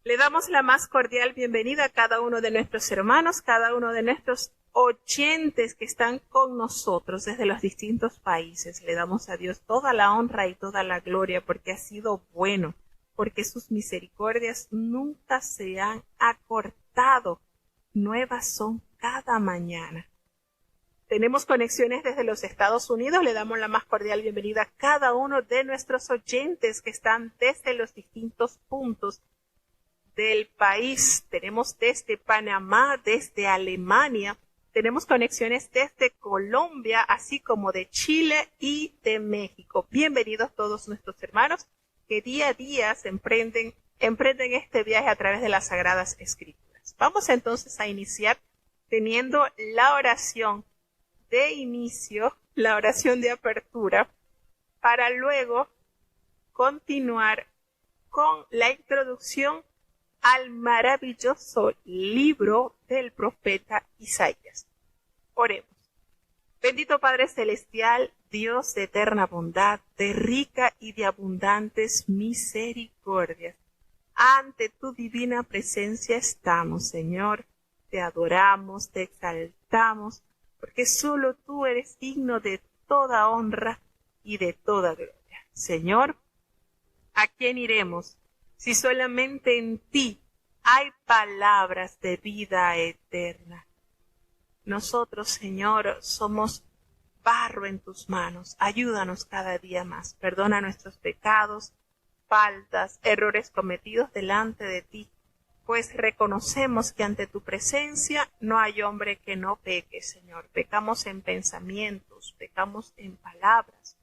Le damos la más cordial bienvenida a cada uno de nuestros hermanos, cada uno de nuestros oyentes que están con nosotros desde los distintos países. Le damos a Dios toda la honra y toda la gloria porque ha sido bueno, porque sus misericordias nunca se han acortado. Nuevas son cada mañana. Tenemos conexiones desde los Estados Unidos. Le damos la más cordial bienvenida a cada uno de nuestros oyentes que están desde los distintos puntos del país. Tenemos desde Panamá, desde Alemania, tenemos conexiones desde Colombia, así como de Chile y de México. Bienvenidos todos nuestros hermanos que día a día se emprenden este viaje a través de las Sagradas Escrituras. Vamos entonces a iniciar teniendo la oración de inicio, la oración de apertura, para luego continuar con la introducción al maravilloso libro del profeta Isaías. Oremos. Bendito Padre Celestial, Dios de eterna bondad, de rica y de abundantes misericordias, ante tu divina presencia estamos, Señor. Te adoramos, te exaltamos, porque solo tú eres digno de toda honra y de toda gloria. Señor, ¿a quién iremos si solamente en ti hay palabras de vida eterna? Nosotros, Señor, somos barro en tus manos. Ayúdanos cada día más. Perdona nuestros pecados, faltas, errores cometidos delante de ti, pues reconocemos que ante tu presencia no hay hombre que no peque, Señor. Pecamos en pensamientos, pecamos en palabras,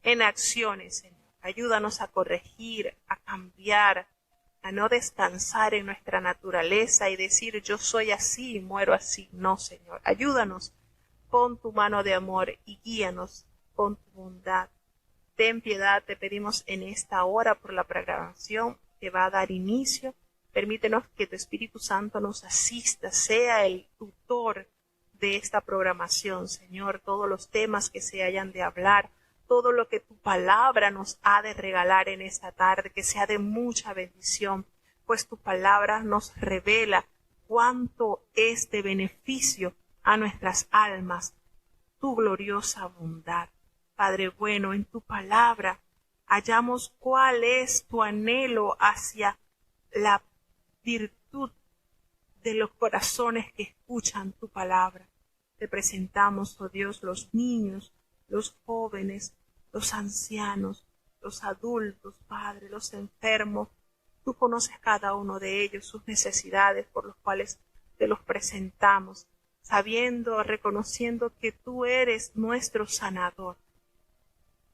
en acciones, Señor. Ayúdanos a corregir, a cambiar, a no descansar en nuestra naturaleza y decir yo soy así y muero así. No, Señor. Ayúdanos. Pon tu mano de amor y guíanos con tu bondad. Ten piedad, te pedimos en esta hora por la programación que va a dar inicio. Permítenos que tu Espíritu Santo nos asista, sea el tutor de esta programación, Señor. Todos los temas que se hayan de hablar, todo lo que tu palabra nos ha de regalar en esta tarde, que sea de mucha bendición, pues tu palabra nos revela cuánto es de beneficio a nuestras almas, tu gloriosa bondad. Padre bueno, en tu palabra hallamos cuál es tu anhelo hacia la virtud de los corazones que escuchan tu palabra. Te presentamos, oh Dios, los niños, los jóvenes, los ancianos, los adultos, Padre, los enfermos. Tú conoces cada uno de ellos, sus necesidades por los cuales te los presentamos, sabiendo, reconociendo que tú eres nuestro sanador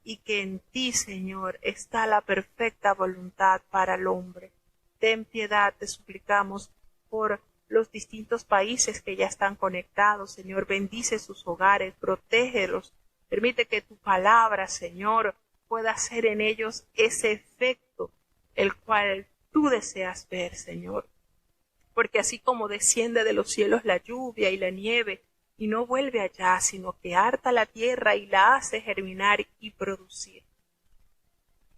y que en ti, Señor, está la perfecta voluntad para el hombre. Ten piedad, te suplicamos, por los distintos países que ya están conectados, Señor. Bendice sus hogares, protégelos. Permite que tu palabra, Señor, pueda hacer en ellos ese efecto, el cual tú deseas ver, Señor. Porque así como desciende de los cielos la lluvia y la nieve, y no vuelve allá, sino que harta la tierra y la hace germinar y producir,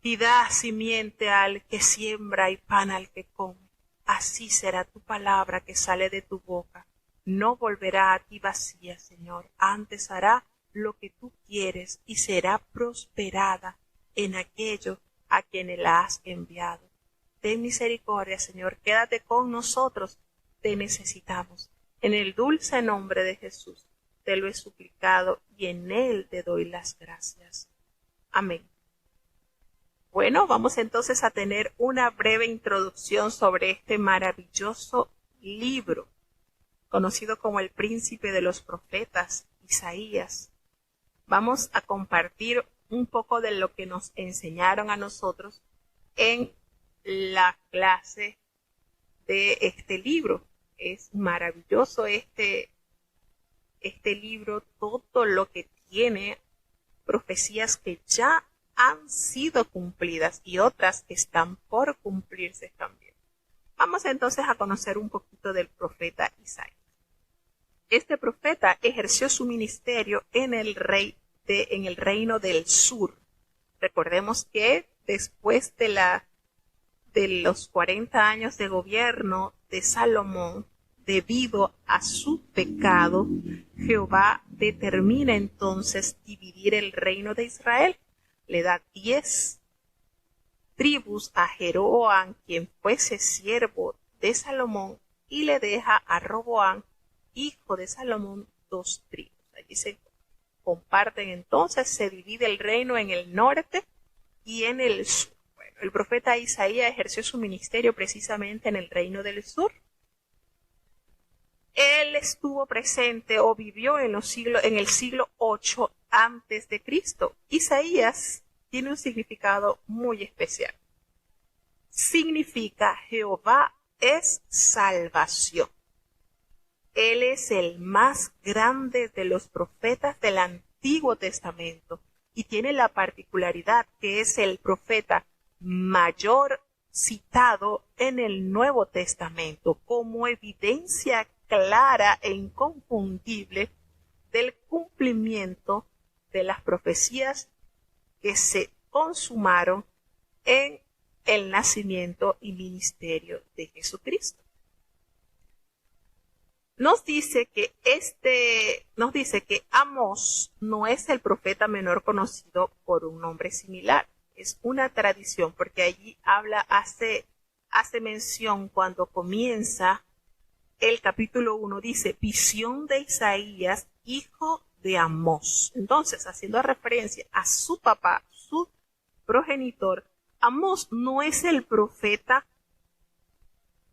y da simiente al que siembra y pan al que come, así será tu palabra que sale de tu boca. No volverá a ti vacía, Señor, antes hará lo que tú quieres y será prosperada en aquello a quien la has enviado. Ten misericordia, Señor, quédate con nosotros, te necesitamos. En el dulce nombre de Jesús te lo he suplicado y en él te doy las gracias. Amén. Bueno, vamos entonces a tener una breve introducción sobre este maravilloso libro, conocido como el Príncipe de los Profetas, Isaías. Vamos a compartir un poco de lo que nos enseñaron a nosotros en la clase de este libro. Es maravilloso este libro, todo lo que tiene, profecías que ya han sido cumplidas y otras que están por cumplirse también. Vamos entonces a conocer un poquito del profeta Isaías. Este profeta ejerció su ministerio en el reino del sur. Recordemos que después de de los 40 años de gobierno de Salomón, debido a su pecado, Jehová determina entonces dividir el reino de Israel. Le da 10 tribus a Jeroboam, quien fuese siervo de Salomón, y le deja a Roboam, hijo de Salomón, 2 tribus. Allí se comparten entonces, se divide el reino en el norte y en el sur. Bueno, el profeta Isaías ejerció su ministerio precisamente en el reino del sur. Él estuvo presente o vivió en el siglo 8 antes de Cristo. Isaías tiene un significado muy especial. Significa Jehová es salvación. Él es el más grande de los profetas del Antiguo Testamento y tiene la particularidad que es el profeta mayor citado en el Nuevo Testamento como evidencia clara e inconfundible del cumplimiento de las profecías que se consumaron en el nacimiento y ministerio de Jesucristo. Nos dice que Amós no es el profeta menor conocido por un nombre similar. Es una tradición, porque allí hace mención cuando comienza el capítulo 1, dice visión de Isaías, hijo de Amós. Entonces, haciendo referencia a su papá, su progenitor, Amós no es el profeta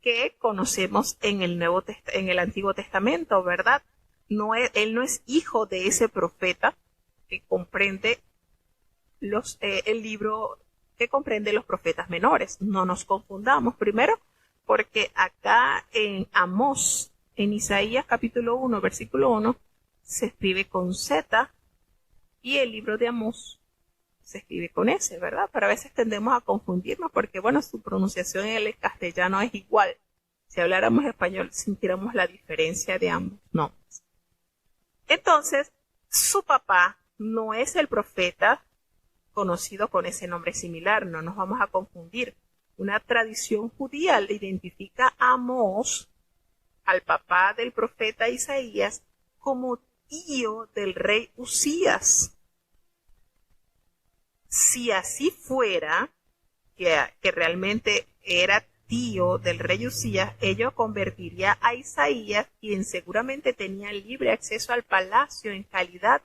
que conocemos en el Antiguo Testamento, ¿verdad? Él no es hijo de ese profeta que comprende el libro que comprende los profetas menores. No nos confundamos. Primero, porque acá en Amós, en Isaías capítulo 1, versículo 1, se escribe con Z y el libro de Amós se escribe con S, ¿verdad? Pero a veces tendemos a confundirnos porque, bueno, su pronunciación en el castellano es igual. Si habláramos español, sintiéramos la diferencia de ambos nombres. Entonces, su papá no es el profeta conocido con ese nombre similar, no nos vamos a confundir. Una tradición judía le identifica a Amós, al papá del profeta Isaías, como tío del rey Usías. Si así fuera, que realmente era tío del rey Usías, ello convertiría a Isaías, quien seguramente tenía libre acceso al palacio en calidad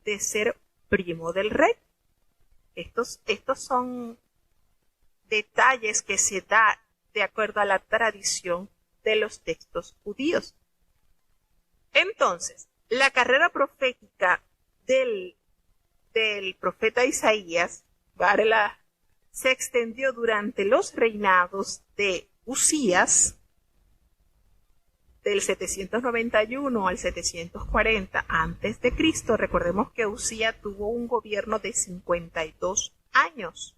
de ser primo del rey. Estos son detalles que se da de acuerdo a la tradición de los textos judíos. Entonces, la carrera profética del profeta Isaías, se extendió durante los reinados de Usías, del 791 al 740 antes de Cristo. Recordemos que Usías tuvo un gobierno de 52 años.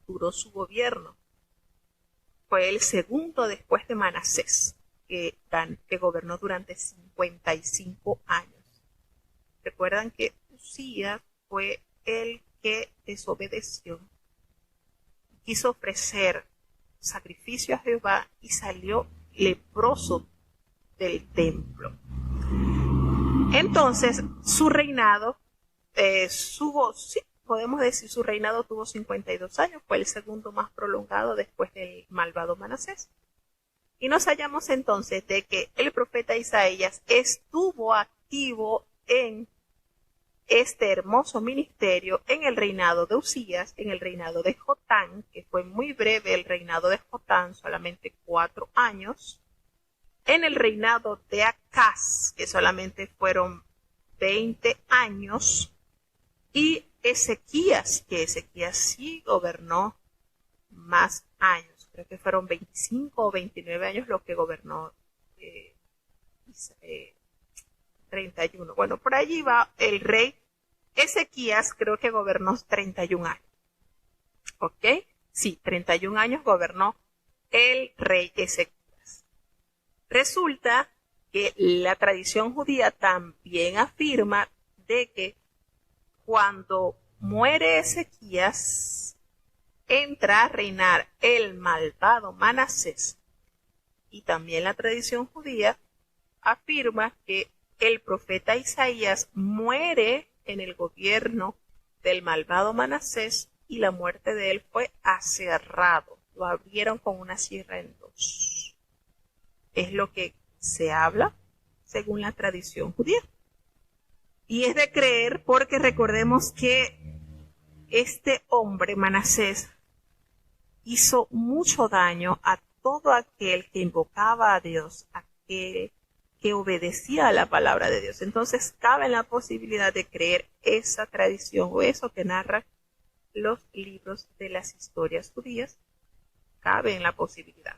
Duró su gobierno. Fue el segundo después de Manasés, que gobernó durante 55 años. Recuerdan que Usías fue el que desobedeció, quiso ofrecer sacrificio a Jehová y salió leproso del templo. Entonces, su reinado, podemos decir, su reinado tuvo 52 años, fue el segundo más prolongado después del malvado Manasés. Y nos hallamos entonces de que el profeta Isaías estuvo activo en este hermoso ministerio en el reinado de Usías, en el reinado de Jotán, que fue muy breve el reinado de Jotán, solamente 4 años, en el reinado de Acaz, que solamente fueron 20 años, y Ezequías, que Ezequías sí gobernó más años, creo que fueron 25 o 29 años lo que gobernó 31. Bueno, por allí va el rey Ezequías, creo que gobernó 31 años. ¿Ok? Sí, 31 años gobernó el rey Ezequías. Resulta que la tradición judía también afirma de que cuando muere Ezequías, entra a reinar el malvado Manasés. Y también la tradición judía afirma que el profeta Isaías muere en el gobierno del malvado Manasés y la muerte de él fue aserrado. Lo abrieron con una sierra en dos. Es lo que se habla según la tradición judía. Y es de creer porque recordemos que este hombre, Manasés, hizo mucho daño a todo aquel que invocaba a Dios, aquel que obedecía a la palabra de Dios. Entonces cabe la posibilidad de creer esa tradición o eso que narran los libros de las historias judías. Cabe en la posibilidad.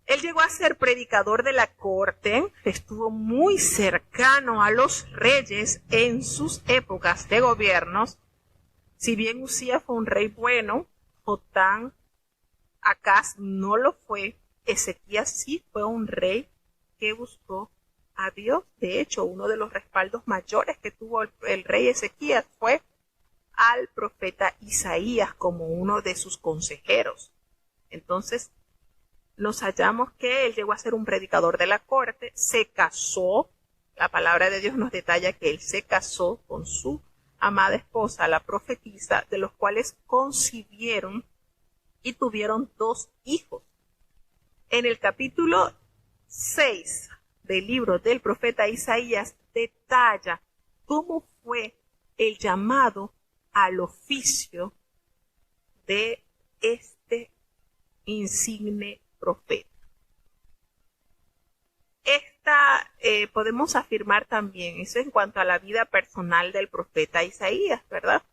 Él llegó a ser predicador de la corte, estuvo muy cercano a los reyes en sus épocas de gobiernos. Si bien Usías fue un rey bueno, Jotán, Acaz no lo fue, Ezequías sí fue un rey que buscó a Dios. De hecho, uno de los respaldos mayores que tuvo el rey Ezequías fue al profeta Isaías como uno de sus consejeros. Entonces, nos hallamos que él llegó a ser un predicador de la corte, se casó, la palabra de Dios nos detalla que él se casó con su amada esposa, la profetisa, de los cuales concibieron y tuvieron 2 hijos. En el capítulo 6 del libro del profeta Isaías detalla cómo fue el llamado al oficio de este insigne profeta. Podemos afirmar también, eso en cuanto a la vida personal del profeta Isaías, ¿verdad?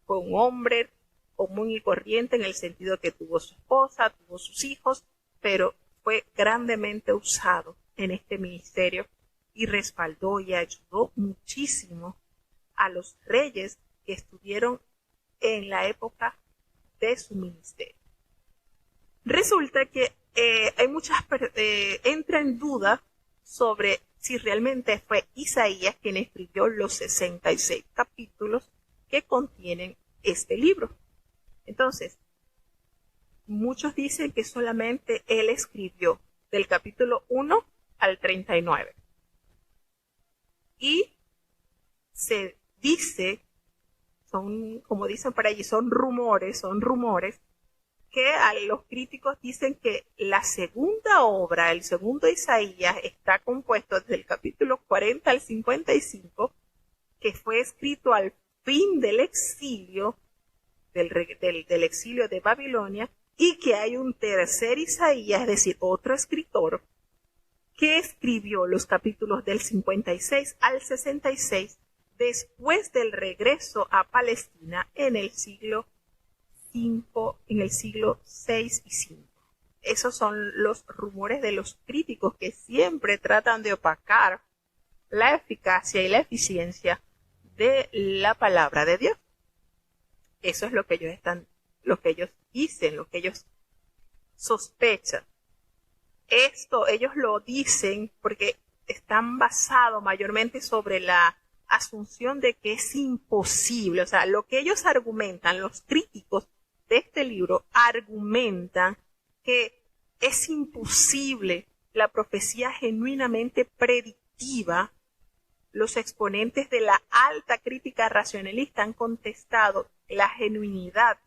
Fue un hombre común y corriente en el sentido que tuvo su esposa, tuvo sus hijos, pero fue grandemente usado en este ministerio y respaldó y ayudó muchísimo a los reyes que estuvieron en la época de su ministerio. Resulta que hay entra en duda sobre si realmente fue Isaías quien escribió los 66 capítulos que contienen este libro. Entonces, muchos dicen que solamente él escribió del capítulo 1 al 39. Y se dice, como dicen por allí, son rumores, que a los críticos dicen que la segunda obra, el segundo Isaías, está compuesto desde el capítulo 40 al 55, que fue escrito al fin del exilio, del exilio de Babilonia, y que hay un tercer Isaías, es decir, otro escritor, que escribió los capítulos del 56 al 66 después del regreso a Palestina en el siglo VI y V. Esos son los rumores de los críticos que siempre tratan de opacar la eficacia y la eficiencia de la palabra de Dios. Eso es lo que ellos dicen, lo que ellos sospechan. Esto ellos lo dicen porque están basados mayormente sobre la asunción de que es imposible. O sea, lo que ellos argumentan, los críticos de este libro argumentan que es imposible la profecía genuinamente predictiva. Los exponentes de la alta crítica racionalista han contestado la genuinidad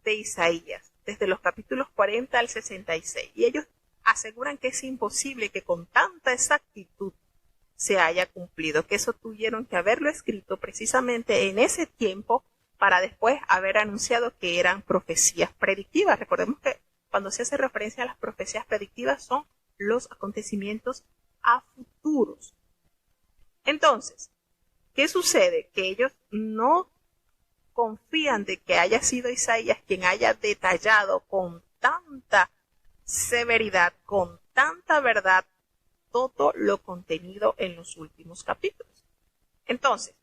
de Isaías desde los capítulos 40 al 66 y ellos aseguran que es imposible que con tanta exactitud se haya cumplido, que eso tuvieron que haberlo escrito precisamente en ese tiempo para después haber anunciado que eran profecías predictivas. Recordemos que cuando se hace referencia a las profecías predictivas son los acontecimientos a futuros. Entonces, ¿qué sucede? Que ellos no confían de que haya sido Isaías quien haya detallado con tanta severidad, con tanta verdad, todo lo contenido en los últimos capítulos. Entonces,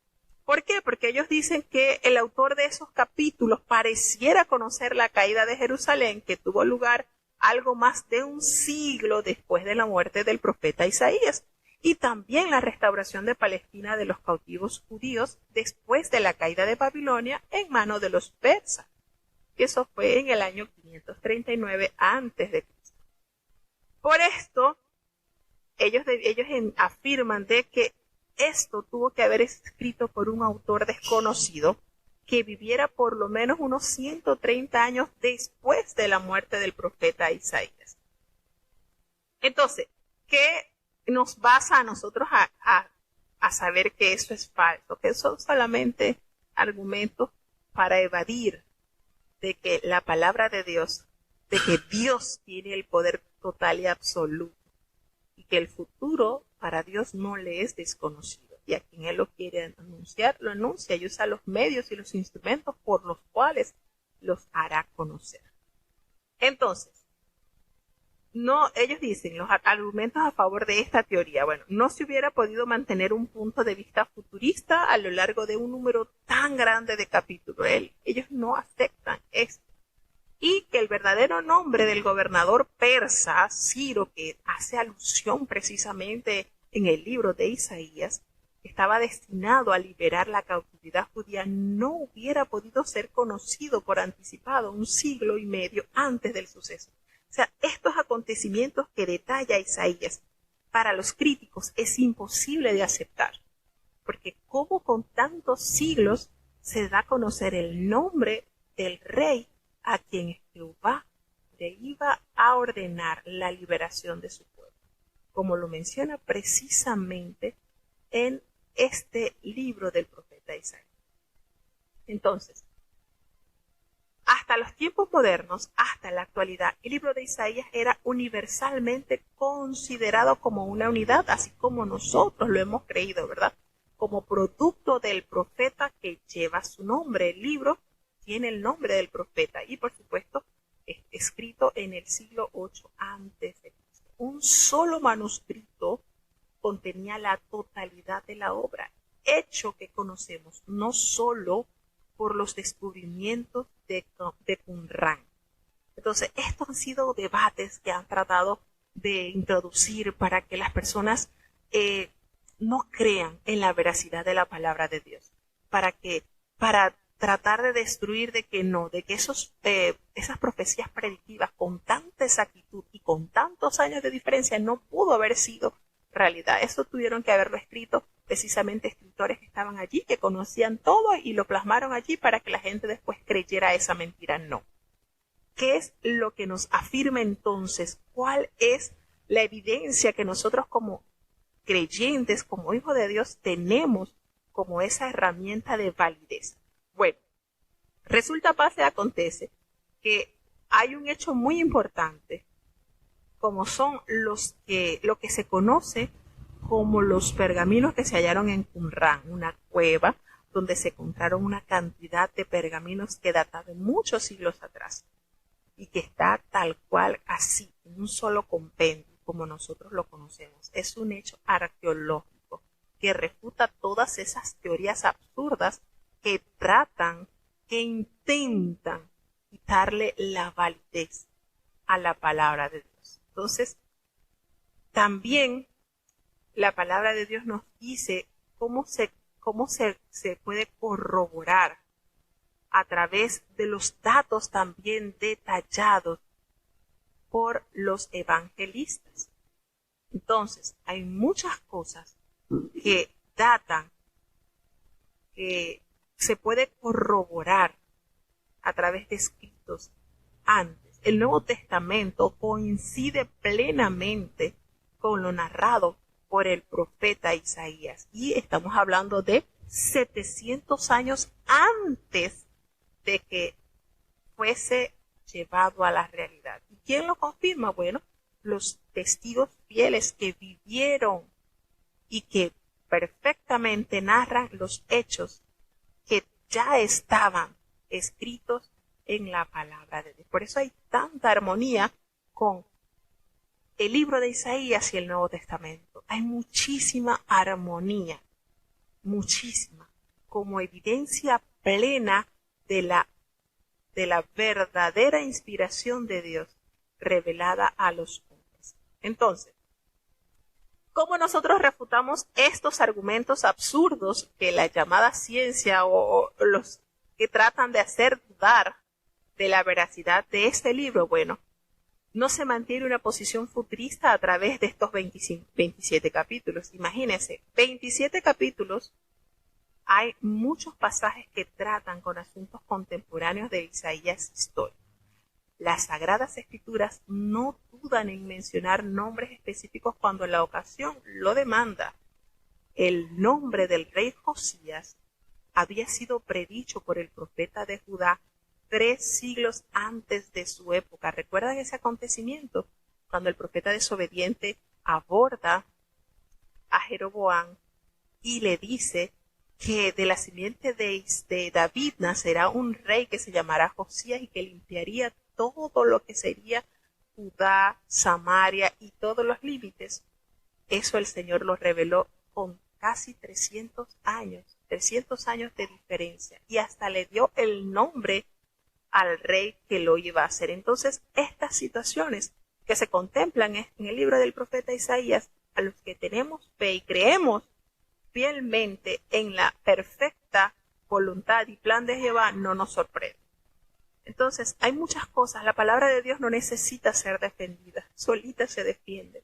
¿por qué? Porque ellos dicen que el autor de esos capítulos pareciera conocer la caída de Jerusalén, que tuvo lugar algo más de un siglo después de la muerte del profeta Isaías, y también la restauración de Palestina de los cautivos judíos después de la caída de Babilonia en manos de los persas. que eso fue en el año 539 antes de Cristo. Por esto, ellos afirman de que esto tuvo que haber escrito por un autor desconocido que viviera por lo menos unos 130 años después de la muerte del profeta Isaías. Entonces, ¿qué nos basa a nosotros a saber que eso es falso? Que son solamente argumentos para evadir de que la palabra de Dios, de que Dios tiene el poder total y absoluto, y que el futuro para Dios no le es desconocido. Y a quien Él lo quiere anunciar, lo anuncia y usa los medios y los instrumentos por los cuales los hará conocer. Entonces, ellos dicen, los argumentos a favor de esta teoría, bueno, no se hubiera podido mantener un punto de vista futurista a lo largo de un número tan grande de capítulos. Ellos no aceptan esto. Y que el verdadero nombre del gobernador persa, Ciro, que hace alusión precisamente en el libro de Isaías, estaba destinado a liberar la cautividad judía, no hubiera podido ser conocido por anticipado 1 siglo y medio antes del suceso. O sea, estos acontecimientos que detalla Isaías, para los críticos es imposible de aceptar, porque cómo con tantos siglos se da a conocer el nombre del rey a quien Jehová le iba a ordenar la liberación de su pueblo, como lo menciona precisamente en este libro del profeta Isaías. Entonces, hasta los tiempos modernos, hasta la actualidad, el libro de Isaías era universalmente considerado como una unidad, así como nosotros lo hemos creído, ¿verdad? Como producto del profeta que lleva su nombre. El libro tiene el nombre del profeta y, por supuesto, es escrito en el siglo VIII antes de Cristo. Un solo manuscrito contenía la totalidad de la obra, hecho que conocemos no solo por los descubrimientos de Qumrán. Entonces, estos han sido debates que han tratado de introducir para que las personas no crean en la veracidad de la palabra de Dios, para tratar de destruir de que esas profecías predictivas con tanta exactitud y con tantos años de diferencia no pudo haber sido realidad. Eso tuvieron que haberlo escrito precisamente escritores que estaban allí, que conocían todo y lo plasmaron allí para que la gente después creyera esa mentira. No. ¿Qué es lo que nos afirma entonces? ¿Cuál es la evidencia que nosotros como creyentes, como hijos de Dios, tenemos como esa herramienta de validez? Bueno, resulta, pasa y acontece que hay un hecho muy importante, como son lo que se conoce como los pergaminos que se hallaron en Qumrán, una cueva donde se encontraron una cantidad de pergaminos que data de muchos siglos atrás y que está tal cual así, en un solo compendio, como nosotros lo conocemos. Es un hecho arqueológico que refuta todas esas teorías absurdas que intentan quitarle la validez a la palabra de Dios. Entonces, también la palabra de Dios nos dice cómo se puede corroborar a través de los datos también detallados por los evangelistas. Entonces, hay muchas cosas que datan, que se puede corroborar a través de escritos antes. El Nuevo Testamento coincide plenamente con lo narrado por el profeta Isaías. Y estamos hablando de 700 años antes de que fuese llevado a la realidad. ¿Y quién lo confirma? Bueno, los testigos fieles que vivieron y que perfectamente narran los hechos que ya estaban escritos en la palabra de Dios. Por eso hay tanta armonía con el libro de Isaías y el Nuevo Testamento. Hay muchísima armonía, muchísima, como evidencia plena de la verdadera inspiración de Dios revelada a los hombres. Entonces, ¿cómo nosotros refutamos estos argumentos absurdos que la llamada ciencia o los que tratan de hacer dudar de la veracidad de este libro? Bueno, no se mantiene una posición futurista a través de estos 27 capítulos. Imagínense, 27 capítulos. Hay muchos pasajes que tratan con asuntos contemporáneos de Isaías histórico. Las Sagradas Escrituras no dudan en mencionar nombres específicos cuando la ocasión lo demanda. El nombre del rey Josías había sido predicho por el profeta de Judá 3 siglos antes de su época. ¿Recuerdan ese acontecimiento? Cuando el profeta desobediente aborda a Jeroboam y le dice que de la simiente de David nacerá un rey que se llamará Josías y que limpiaría todo lo que sería Judá, Samaria y todos los límites. Eso el Señor lo reveló con casi 300 años de diferencia, y hasta le dio el nombre al rey que lo iba a hacer. Entonces, estas situaciones que se contemplan en el libro del profeta Isaías, a los que tenemos fe y creemos fielmente en la perfecta voluntad y plan de Jehová, no nos sorprende. Entonces, hay muchas cosas. La palabra de Dios no necesita ser defendida, solita se defiende.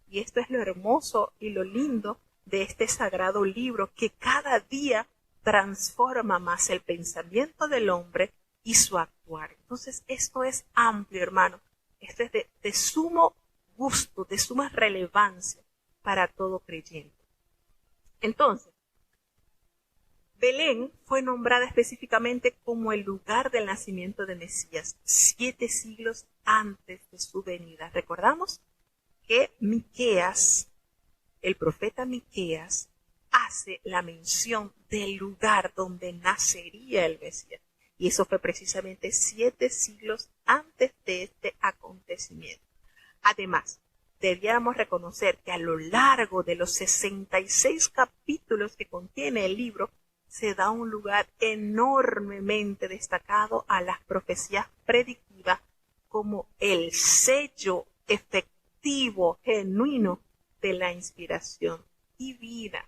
Y esto es lo hermoso y lo lindo de este sagrado libro, que cada día transforma más el pensamiento del hombre y su actuar. Entonces, esto es amplio, hermano. Esto es de sumo gusto, de suma relevancia para todo creyente. Entonces, Belén fue nombrada específicamente como el lugar del nacimiento de Mesías, 7 siglos antes de su venida. Recordamos que Miqueas, el profeta Miqueas, hace la mención del lugar donde nacería el Mesías. Y eso fue precisamente 7 siglos antes de este acontecimiento. Además, debiéramos reconocer que a lo largo de los 66 capítulos que contiene el libro, se da un lugar enormemente destacado a las profecías predictivas como el sello efectivo, genuino de la inspiración divina.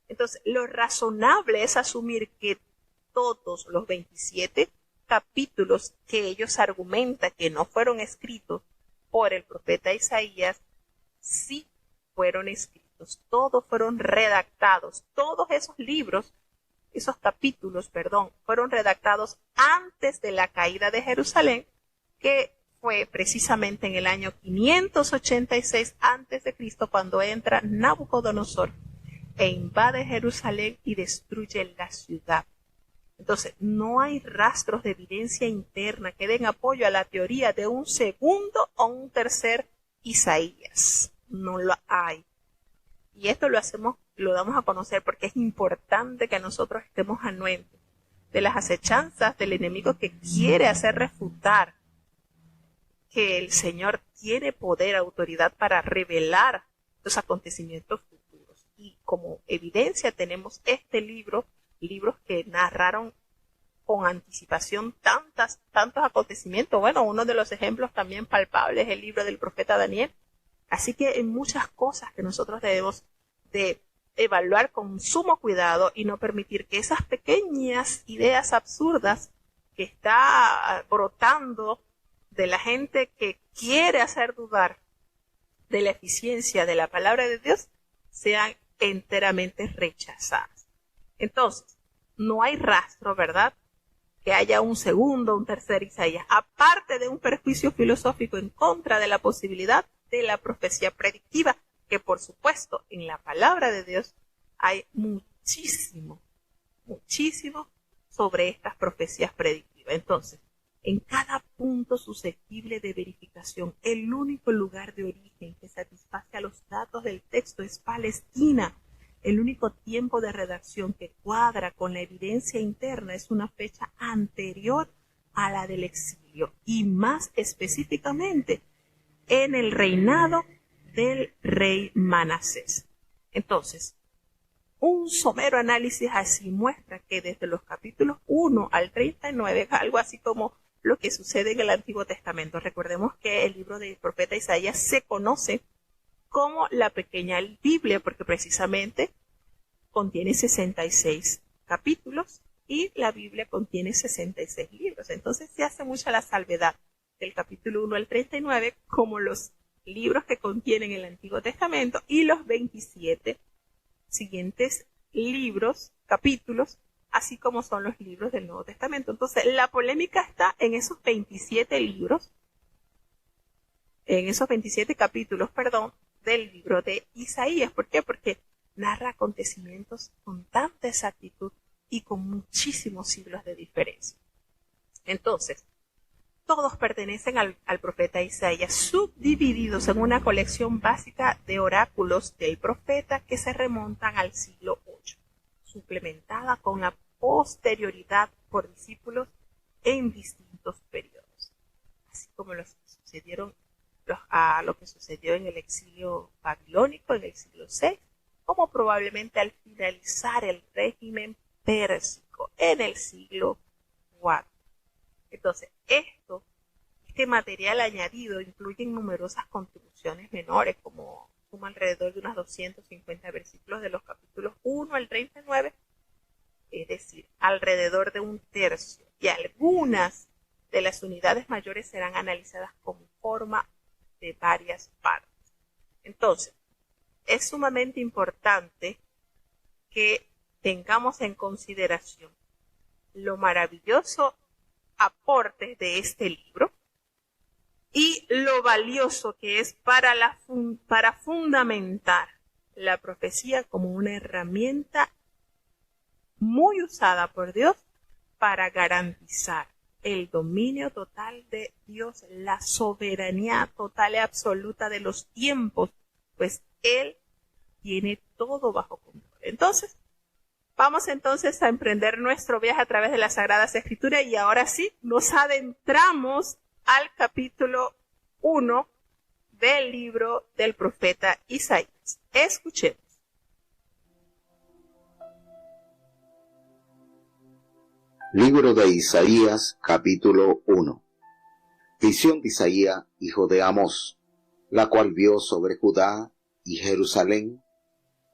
Entonces, lo razonable es asumir que todos los 27 capítulos que ellos argumentan que no fueron escritos por el profeta Isaías, sí fueron escritos, todos fueron redactados, todos esos capítulos, fueron redactados antes de la caída de Jerusalén, que fue precisamente en el año 586 antes de Cristo, cuando entra Nabucodonosor e invade Jerusalén y destruye la ciudad. Entonces, no hay rastros de evidencia interna que den apoyo a la teoría de un segundo o un tercer Isaías. No lo hay. Y esto lo damos a conocer porque es importante que nosotros estemos anuentes de las acechanzas del enemigo que quiere hacer refutar que el Señor tiene poder, autoridad para revelar los acontecimientos futuros. Y como evidencia tenemos este libros que narraron con anticipación tantos acontecimientos. Bueno, uno de los ejemplos también palpables es el libro del profeta Daniel. Así que hay muchas cosas que nosotros debemos de evaluar con sumo cuidado y no permitir que esas pequeñas ideas absurdas que está brotando de la gente que quiere hacer dudar de la eficiencia de la palabra de Dios sean enteramente rechazadas. Entonces, no hay rastro, ¿verdad?, que haya un segundo, un tercer Isaías, aparte de un perjuicio filosófico en contra de la posibilidad de la profecía predictiva, que por supuesto en la palabra de Dios hay muchísimo sobre estas profecías predictivas. Entonces, en cada punto susceptible de verificación, el único lugar de origen que satisface a los datos del texto es Palestina. El único tiempo de redacción que cuadra con la evidencia interna es una fecha anterior a la del exilio, y más específicamente en el reinado del rey Manasés. Entonces, un somero análisis así muestra que desde los capítulos 1 al 39 es algo así como lo que sucede en el Antiguo Testamento. Recordemos que el libro del profeta Isaías se conoce como la pequeña Biblia porque precisamente contiene 66 capítulos y la Biblia contiene 66 libros. Entonces se hace mucha la salvedad del capítulo 1 al 39 como los libros que contienen el Antiguo Testamento y los 27 siguientes libros, capítulos, así como son los libros del Nuevo Testamento. Entonces la polémica está en esos 27 libros, en esos 27 capítulos, del libro de Isaías. ¿Por qué? Porque narra acontecimientos con tanta exactitud y con muchísimos siglos de diferencia. Entonces, todos pertenecen al profeta Isaías, subdivididos en una colección básica de oráculos del profeta que se remontan al siglo VIII, suplementada con la posterioridad por discípulos en distintos periodos, así como lo que sucedió en el exilio babilónico en el siglo VI, como probablemente al finalizar el régimen pérsico en el siglo IV. Entonces, este material añadido incluye numerosas contribuciones menores, como suma alrededor de unos 250 versículos de los capítulos 1 al 39, es decir, alrededor de un tercio, y algunas de las unidades mayores serán analizadas como forma de varias partes. Entonces, es sumamente importante que tengamos en consideración lo maravilloso aporte de este libro y lo valioso que es para fundamentar la profecía como una herramienta muy usada por Dios para garantizar el dominio total de Dios, la soberanía total y absoluta de los tiempos, pues Él tiene todo bajo control. Entonces, vamos entonces a emprender nuestro viaje a través de las Sagradas Escrituras y ahora sí nos adentramos al capítulo 1 del libro del profeta Isaías. Escuchemos. Libro de Isaías, capítulo 1. Visión de Isaías, hijo de Amós, la cual vio sobre Judá y Jerusalén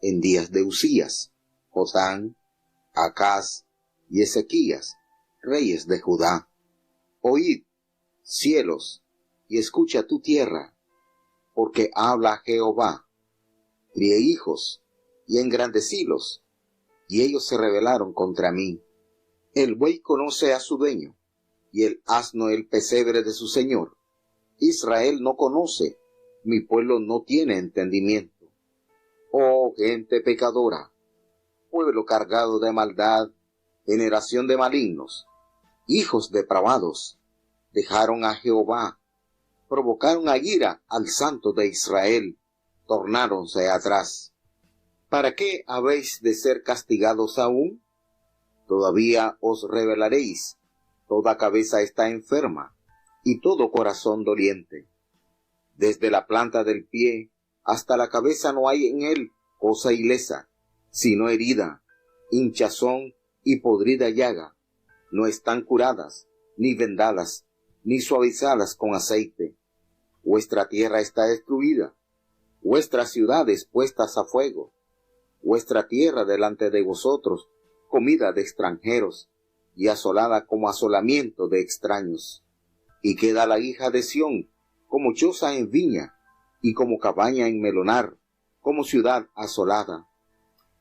en días de Usías, Jotán, Acaz y Ezequías, reyes de Judá. Oíd, cielos, y escucha tu tierra, porque habla Jehová. Crié hijos, y engrandecílos, y ellos se rebelaron contra mí. El buey conoce a su dueño, y el asno el pesebre de su señor. Israel no conoce, mi pueblo no tiene entendimiento. Oh gente pecadora, pueblo cargado de maldad, generación de malignos, hijos depravados, dejaron a Jehová, provocaron a ira al Santo de Israel, tornáronse atrás. ¿Para qué habéis de ser castigados aún? Todavía os rebelaréis, toda cabeza está enferma, y todo corazón doliente. Desde la planta del pie hasta la cabeza no hay en él cosa ilesa, sino herida, hinchazón y podrida llaga. No están curadas, ni vendadas, ni suavizadas con aceite. Vuestra tierra está destruida, vuestras ciudades puestas a fuego, vuestra tierra delante de vosotros, comida de extranjeros, y asolada como asolamiento de extraños. Y queda la hija de Sión como choza en viña, y como cabaña en melonar, como ciudad asolada.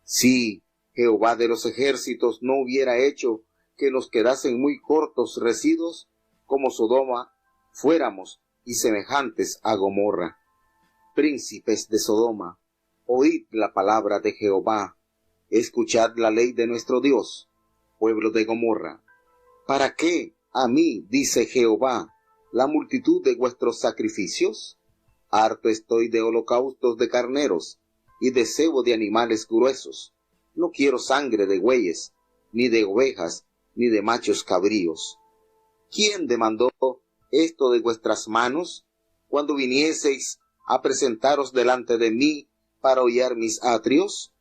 Si Jehová de los ejércitos no hubiera hecho que nos quedasen muy cortos residuos, como Sodoma fuéramos y semejantes a Gomorra. Príncipes de Sodoma, oíd la palabra de Jehová, escuchad la ley de nuestro Dios, pueblo de Gomorra. ¿Para qué a mí, dice Jehová, la multitud de vuestros sacrificios? Harto estoy de holocaustos de carneros y de cebo de animales gruesos. No quiero sangre de bueyes, ni de ovejas, ni de machos cabríos. ¿Quién demandó esto de vuestras manos, cuando vinieseis a presentaros delante de mí para hollar mis atrios?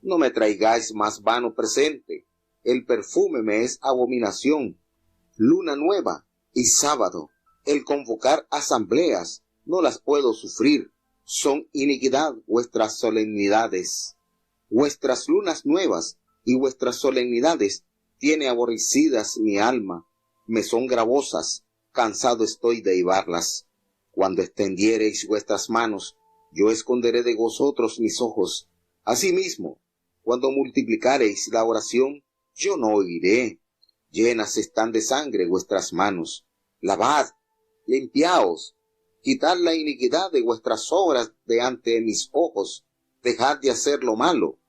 No me traigáis más vano presente, el perfume me es abominación. Luna nueva y sábado, el convocar asambleas, no las puedo sufrir, son iniquidad vuestras solemnidades. Vuestras lunas nuevas y vuestras solemnidades tiene aborrecidas mi alma, me son gravosas, cansado estoy de hibarlas. Cuando extendiereis vuestras manos, yo esconderé de vosotros mis ojos. Asimismo, cuando multiplicareis la oración, yo no oiré. Llenas están de sangre vuestras manos. Lavad, limpiaos, quitad la iniquidad de vuestras obras de ante mis ojos. Dejad de hacer lo malo.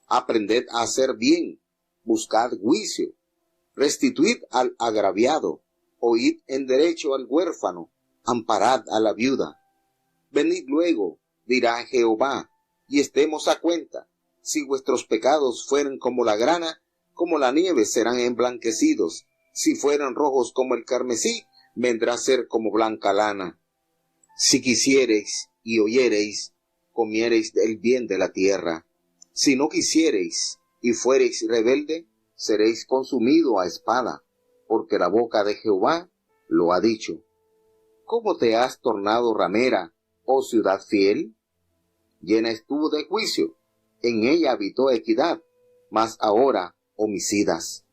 Aprended a hacer bien. Buscad juicio. Restituid al agraviado. Oíd en derecho al huérfano. Amparad a la viuda. Venid luego, dirá Jehová, y estemos a cuenta. Si vuestros pecados fueren como la grana, como la nieve serán emblanquecidos. Si fueran rojos como el carmesí, vendrá a ser como blanca lana. Si quisiereis y oyereis, comiereis el bien de la tierra. Si no quisiereis y fuereis rebelde, seréis consumido a espada, porque la boca de Jehová lo ha dicho. ¿Cómo te has tornado ramera, oh ciudad fiel? Llena estuvo de juicio, en ella habitó equidad, mas ahora homicidas.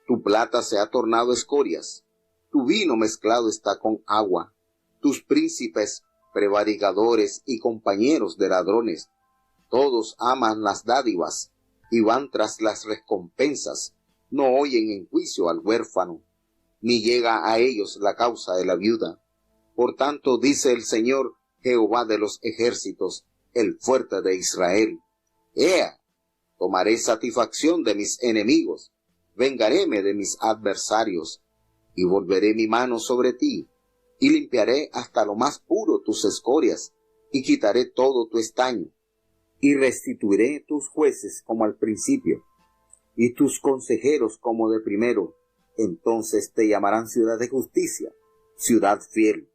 Tu plata se ha tornado escorias, tu vino mezclado está con agua, tus príncipes prevaricadores y compañeros de ladrones, todos aman las dádivas y van tras las recompensas, no oyen en juicio al huérfano, ni llega a ellos la causa de la viuda. Por tanto, dice el Señor Jehová de los ejércitos, el fuerte de Israel: Ea, tomaré satisfacción de mis enemigos, vengaréme de mis adversarios, y volveré mi mano sobre ti, y limpiaré hasta lo más puro tus escorias, y quitaré todo tu estaño, y restituiré tus jueces como al principio, y tus consejeros como de primero. Entonces te llamarán ciudad de justicia, ciudad fiel.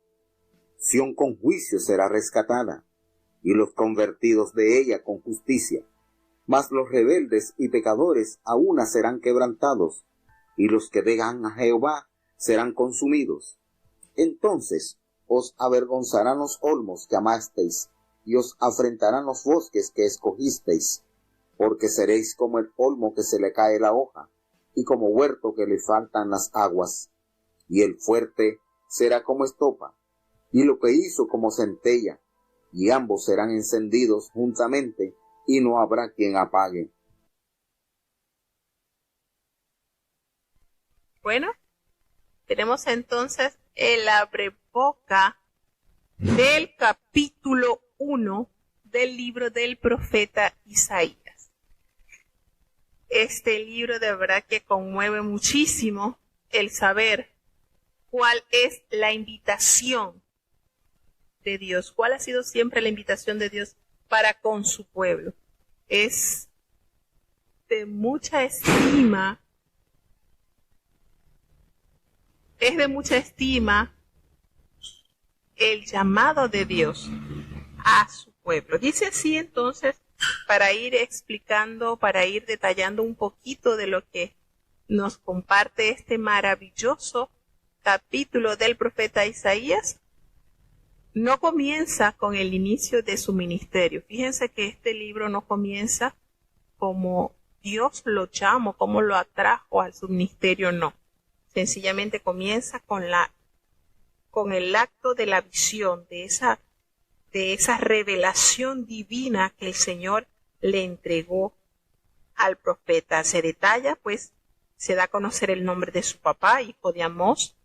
Sión con juicio será rescatada, y los convertidos de ella con justicia. Mas los rebeldes y pecadores a una serán quebrantados, y los que dejan a Jehová serán consumidos. Entonces os avergonzarán los olmos que amasteis, y os afrentarán los bosques que escogisteis, porque seréis como el olmo que se le cae la hoja, y como huerto que le faltan las aguas. Y el fuerte será como estopa, y lo que hizo como centella, y ambos serán encendidos juntamente, y no habrá quien apague. Bueno, tenemos entonces el abreboca del capítulo 1 del libro del profeta Isaías. Este libro de verdad que conmueve muchísimo el saber cuál es la invitación de Dios, cuál ha sido siempre la invitación de Dios para con su pueblo. Es de mucha estima, el llamado de Dios a su pueblo. Dice así entonces, para ir explicando, para ir detallando un poquito de lo que nos comparte este maravilloso capítulo del profeta Isaías. No comienza con el inicio de su ministerio. Fíjense que este libro no comienza como Dios lo llamó, como lo atrajo a su ministerio, no. Sencillamente comienza con el acto de la visión, de esa revelación divina que el Señor le entregó al profeta. Se detalla, pues, se da a conocer el nombre de su papá, hijo de Amós,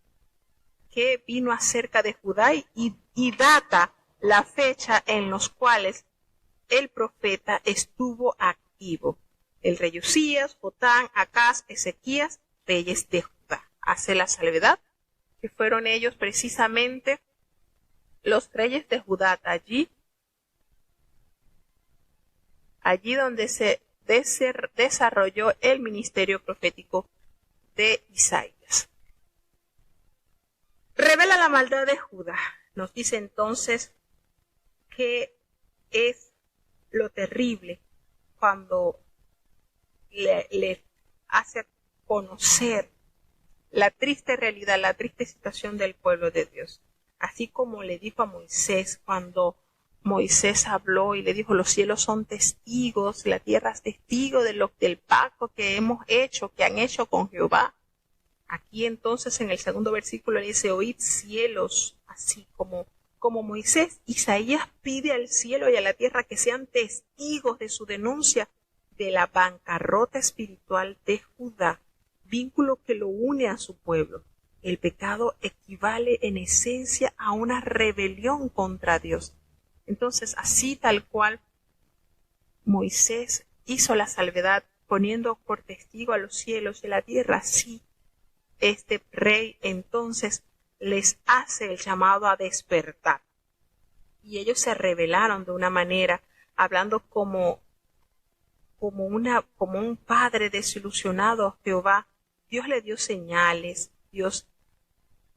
que vino acerca de Judá y data la fecha en los cuales el profeta estuvo activo. El rey Usías, Jotán, Acaz, Ezequías, reyes de Judá. Hace la salvedad que fueron ellos precisamente los reyes de Judá, allí donde se desarrolló el ministerio profético de Isaías. Revela la maldad de Judá. Nos dice entonces que es lo terrible cuando le hace conocer la triste realidad, la triste situación del pueblo de Dios. Así como le dijo a Moisés cuando Moisés habló y le dijo, los cielos son testigos, la tierra es testigo del pacto que hemos hecho, que han hecho con Jehová. Aquí entonces en el segundo versículo le dice, oíd cielos, así como Moisés. Isaías pide al cielo y a la tierra que sean testigos de su denuncia de la bancarrota espiritual de Judá, vínculo que lo une a su pueblo. El pecado equivale en esencia a una rebelión contra Dios. Entonces, así tal cual Moisés hizo la salvedad poniendo por testigo a los cielos y la tierra, así este rey entonces les hace el llamado a despertar. Y ellos se rebelaron de una manera, hablando como un padre desilusionado a Jehová. Dios le dio señales, Dios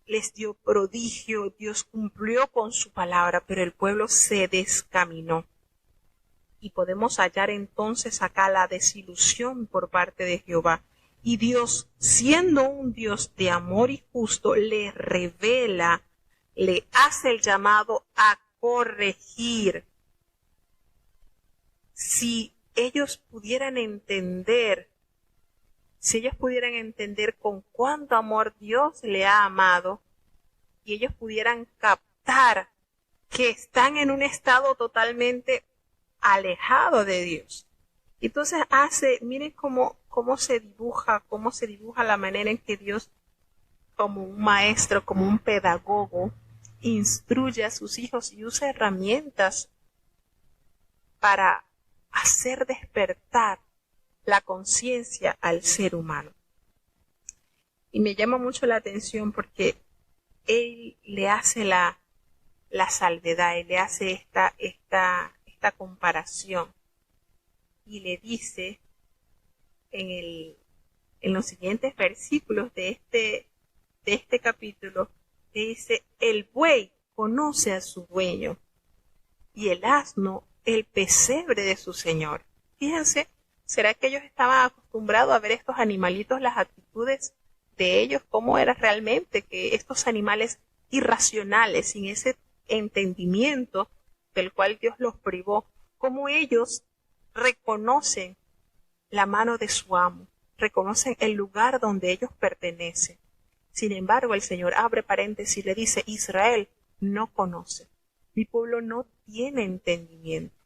les dio prodigio, Dios cumplió con su palabra, pero el pueblo se descaminó. Y podemos hallar entonces acá la desilusión por parte de Jehová. Y Dios, siendo un Dios de amor y justo, le revela, le hace el llamado a corregir. Si ellos pudieran entender con cuánto amor Dios le ha amado, y ellos pudieran captar que están en un estado totalmente alejado de Dios. Entonces miren cómo se dibuja la manera en que Dios, como un maestro, como un pedagogo, instruye a sus hijos y usa herramientas para hacer despertar la conciencia al ser humano. Y me llama mucho la atención porque él le hace la salvedad, él le hace esta comparación y le dice en los siguientes versículos de este capítulo, le dice, el buey conoce a su dueño y el asno el pesebre de su señor. Fíjense, ¿será que ellos estaban acostumbrados a ver estos animalitos, las actitudes de ellos, cómo era realmente que estos animales irracionales, sin ese entendimiento del cual Dios los privó, cómo ellos reconocen la mano de su amo, reconocen el lugar donde ellos pertenecen? Sin embargo, el Señor abre paréntesis y le dice, Israel no conoce, mi pueblo no tiene entendimiento.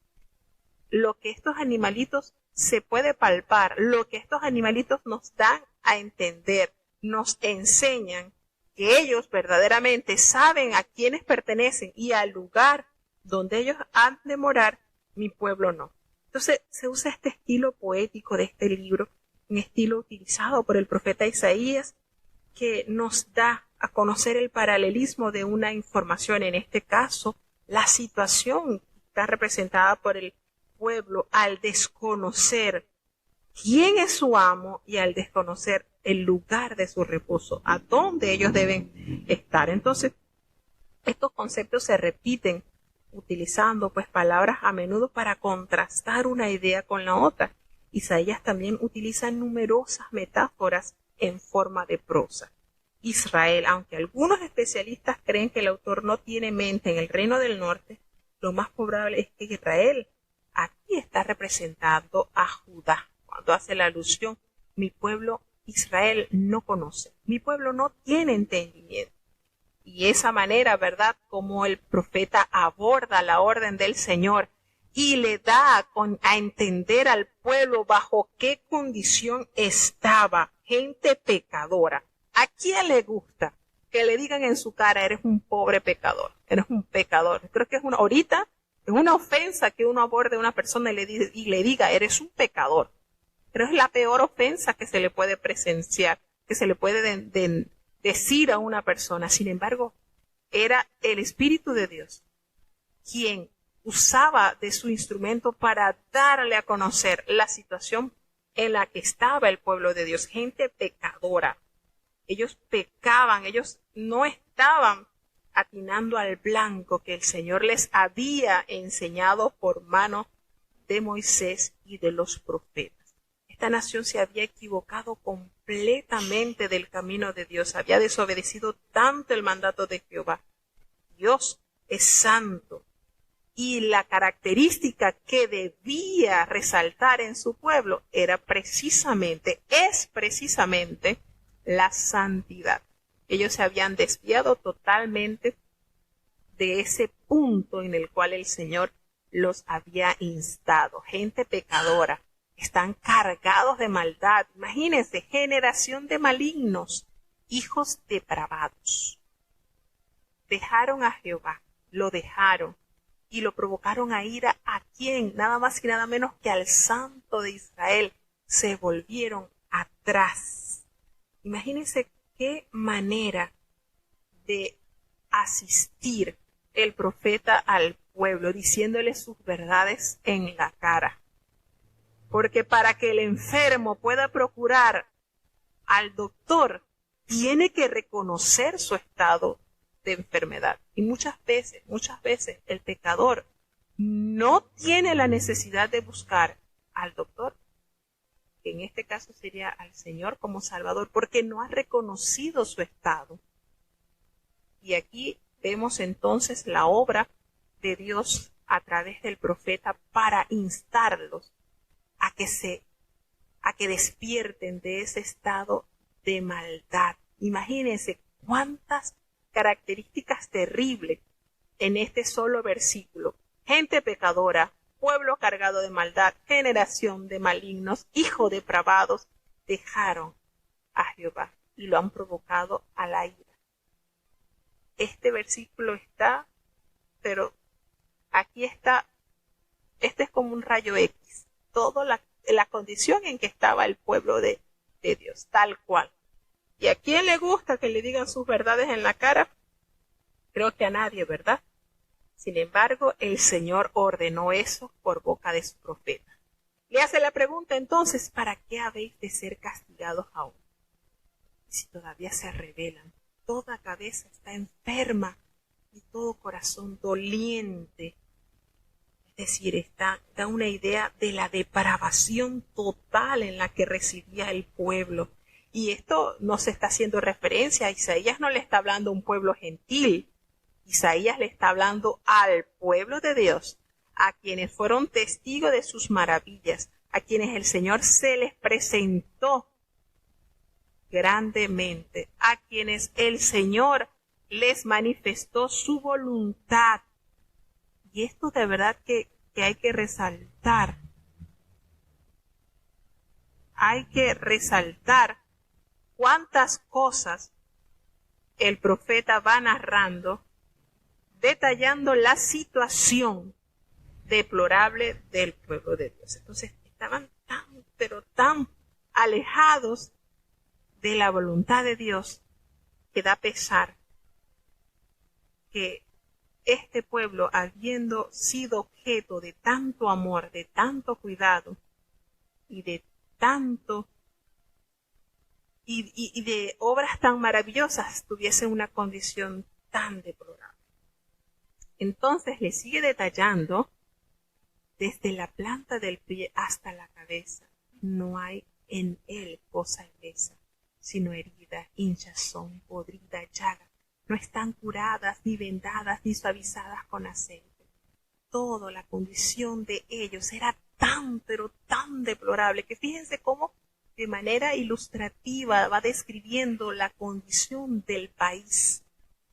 Lo que estos animalitos se puede palpar, lo que estos animalitos nos dan a entender, nos enseñan que ellos verdaderamente saben a quiénes pertenecen y al lugar donde ellos han de morar, mi pueblo no. Entonces se usa este estilo poético de este libro, un estilo utilizado por el profeta Isaías, que nos da a conocer el paralelismo de una información, en este caso, la situación que está representada por el pueblo al desconocer quién es su amo y al desconocer el lugar de su reposo, a dónde ellos deben estar. Entonces, estos conceptos se repiten utilizando pues palabras a menudo para contrastar una idea con la otra. Isaías también utiliza numerosas metáforas en forma de prosa. Israel, aunque algunos especialistas creen que el autor no tiene mente en el reino del norte, lo más probable es que Israel aquí está representando a Judá. Cuando hace la alusión, mi pueblo Israel no conoce, mi pueblo no tiene entendimiento. Y esa manera, ¿verdad?, como el profeta aborda la orden del Señor y le da a entender al pueblo bajo qué condición estaba, gente pecadora. ¿A quién le gusta que le digan en su cara, eres un pobre pecador, eres un pecador? Creo que ahorita es una ofensa que uno aborde a una persona y le diga, eres un pecador. Pero es la peor ofensa que se le puede presenciar, que se le puede decir a una persona. Sin embargo, era el Espíritu de Dios quien usaba de su instrumento para darle a conocer la situación en la que estaba el pueblo de Dios, gente pecadora. Ellos pecaban, ellos no estaban atinando al blanco que el Señor les había enseñado por mano de Moisés y de los profetas. Esta nación se había equivocado completamente del camino de Dios, había desobedecido tanto el mandato de Jehová. Dios es santo Y la característica que debía resaltar en su pueblo es precisamente la santidad. Ellos se habían desviado totalmente de ese punto en el cual el Señor los había instado. Gente pecadora, están cargados de maldad. Imagínense, generación de malignos, hijos depravados. Dejaron a Jehová, lo dejaron y lo provocaron a ira. ¿A quién? Nada más y nada menos que al Santo de Israel. Se volvieron atrás. Imagínense qué manera de asistir el profeta al pueblo, diciéndole sus verdades en la cara. Porque para que el enfermo pueda procurar al doctor, tiene que reconocer su estado de enfermedad. Y muchas veces, el pecador no tiene la necesidad de buscar al doctor, que en este caso sería al Señor como Salvador, porque no ha reconocido su estado. Y aquí vemos entonces la obra de Dios a través del profeta para instarlos a que despierten de ese estado de maldad. Imagínense cuántas características terribles en este solo versículo. Gente pecadora, pueblo cargado de maldad, generación de malignos, hijos depravados, dejaron a Jehová y lo han provocado a la ira. Este versículo está, pero aquí está, este es como un rayo X, toda la condición en que estaba el pueblo de Dios, tal cual. ¿Y a quién le gusta que le digan sus verdades en la cara? Creo que a nadie, ¿verdad? Sin embargo, el Señor ordenó eso por boca de su profeta. Le hace la pregunta entonces, ¿para qué habéis de ser castigados aún? Si todavía se rebelan, toda cabeza está enferma y todo corazón doliente. Es decir, da una idea de la depravación total en la que residía el pueblo. Y esto no se está haciendo referencia a Isaías, no le está hablando a un pueblo gentil. Isaías le está hablando al pueblo de Dios, a quienes fueron testigos de sus maravillas, a quienes el Señor se les presentó grandemente, a quienes el Señor les manifestó su voluntad. Y esto de verdad que hay que resaltar. Hay que resaltar cuántas cosas el profeta va narrando, detallando la situación deplorable del pueblo de Dios. Entonces estaban tan alejados de la voluntad de Dios que da pesar que este pueblo, habiendo sido objeto de tanto amor, de tanto cuidado y de obras tan maravillosas, tuviese una condición tan deplorable. Entonces le sigue detallando desde la planta del pie hasta la cabeza. No hay en él cosa ilesa, sino herida, hinchazón, podrida, llaga. No están curadas, ni vendadas, ni suavizadas con aceite. Toda la condición de ellos era pero tan deplorable, que fíjense cómo de manera ilustrativa va describiendo la condición del país.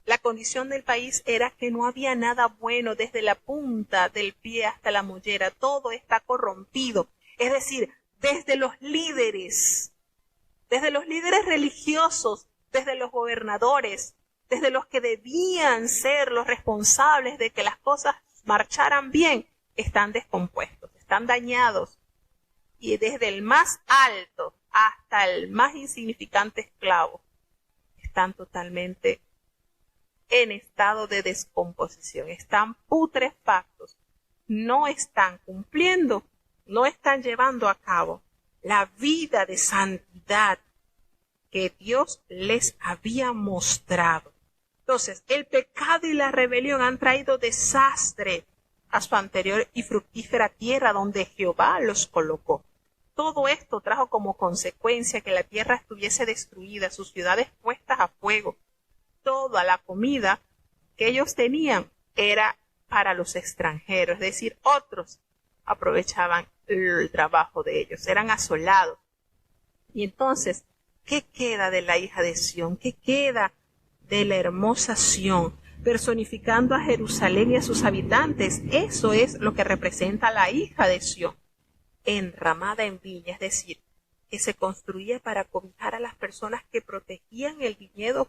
La condición del país era que no había nada bueno desde la punta del pie hasta la mollera. Todo está corrompido. Es decir, desde los líderes religiosos, desde los gobernadores, desde los que debían ser los responsables de que las cosas marcharan bien, están descompuestos, están dañados. Y desde el más alto hasta el más insignificante esclavo, están totalmente en estado de descomposición, están putrefactos, no están cumpliendo, no están llevando a cabo la vida de santidad que Dios les había mostrado. Entonces, el pecado y la rebelión han traído desastre a su anterior y fructífera tierra donde Jehová los colocó. Todo esto trajo como consecuencia que la tierra estuviese destruida, sus ciudades puestas a fuego. Toda la comida que ellos tenían era para los extranjeros, es decir, otros aprovechaban el trabajo de ellos, eran asolados. Y entonces, ¿qué queda de la hija de Sión? ¿Qué queda de la hermosa Sión? Personificando a Jerusalén y a sus habitantes. Eso es lo que representa la hija de Sión, enramada en viña, es decir, que se construía para cobijar a las personas que protegían el viñedo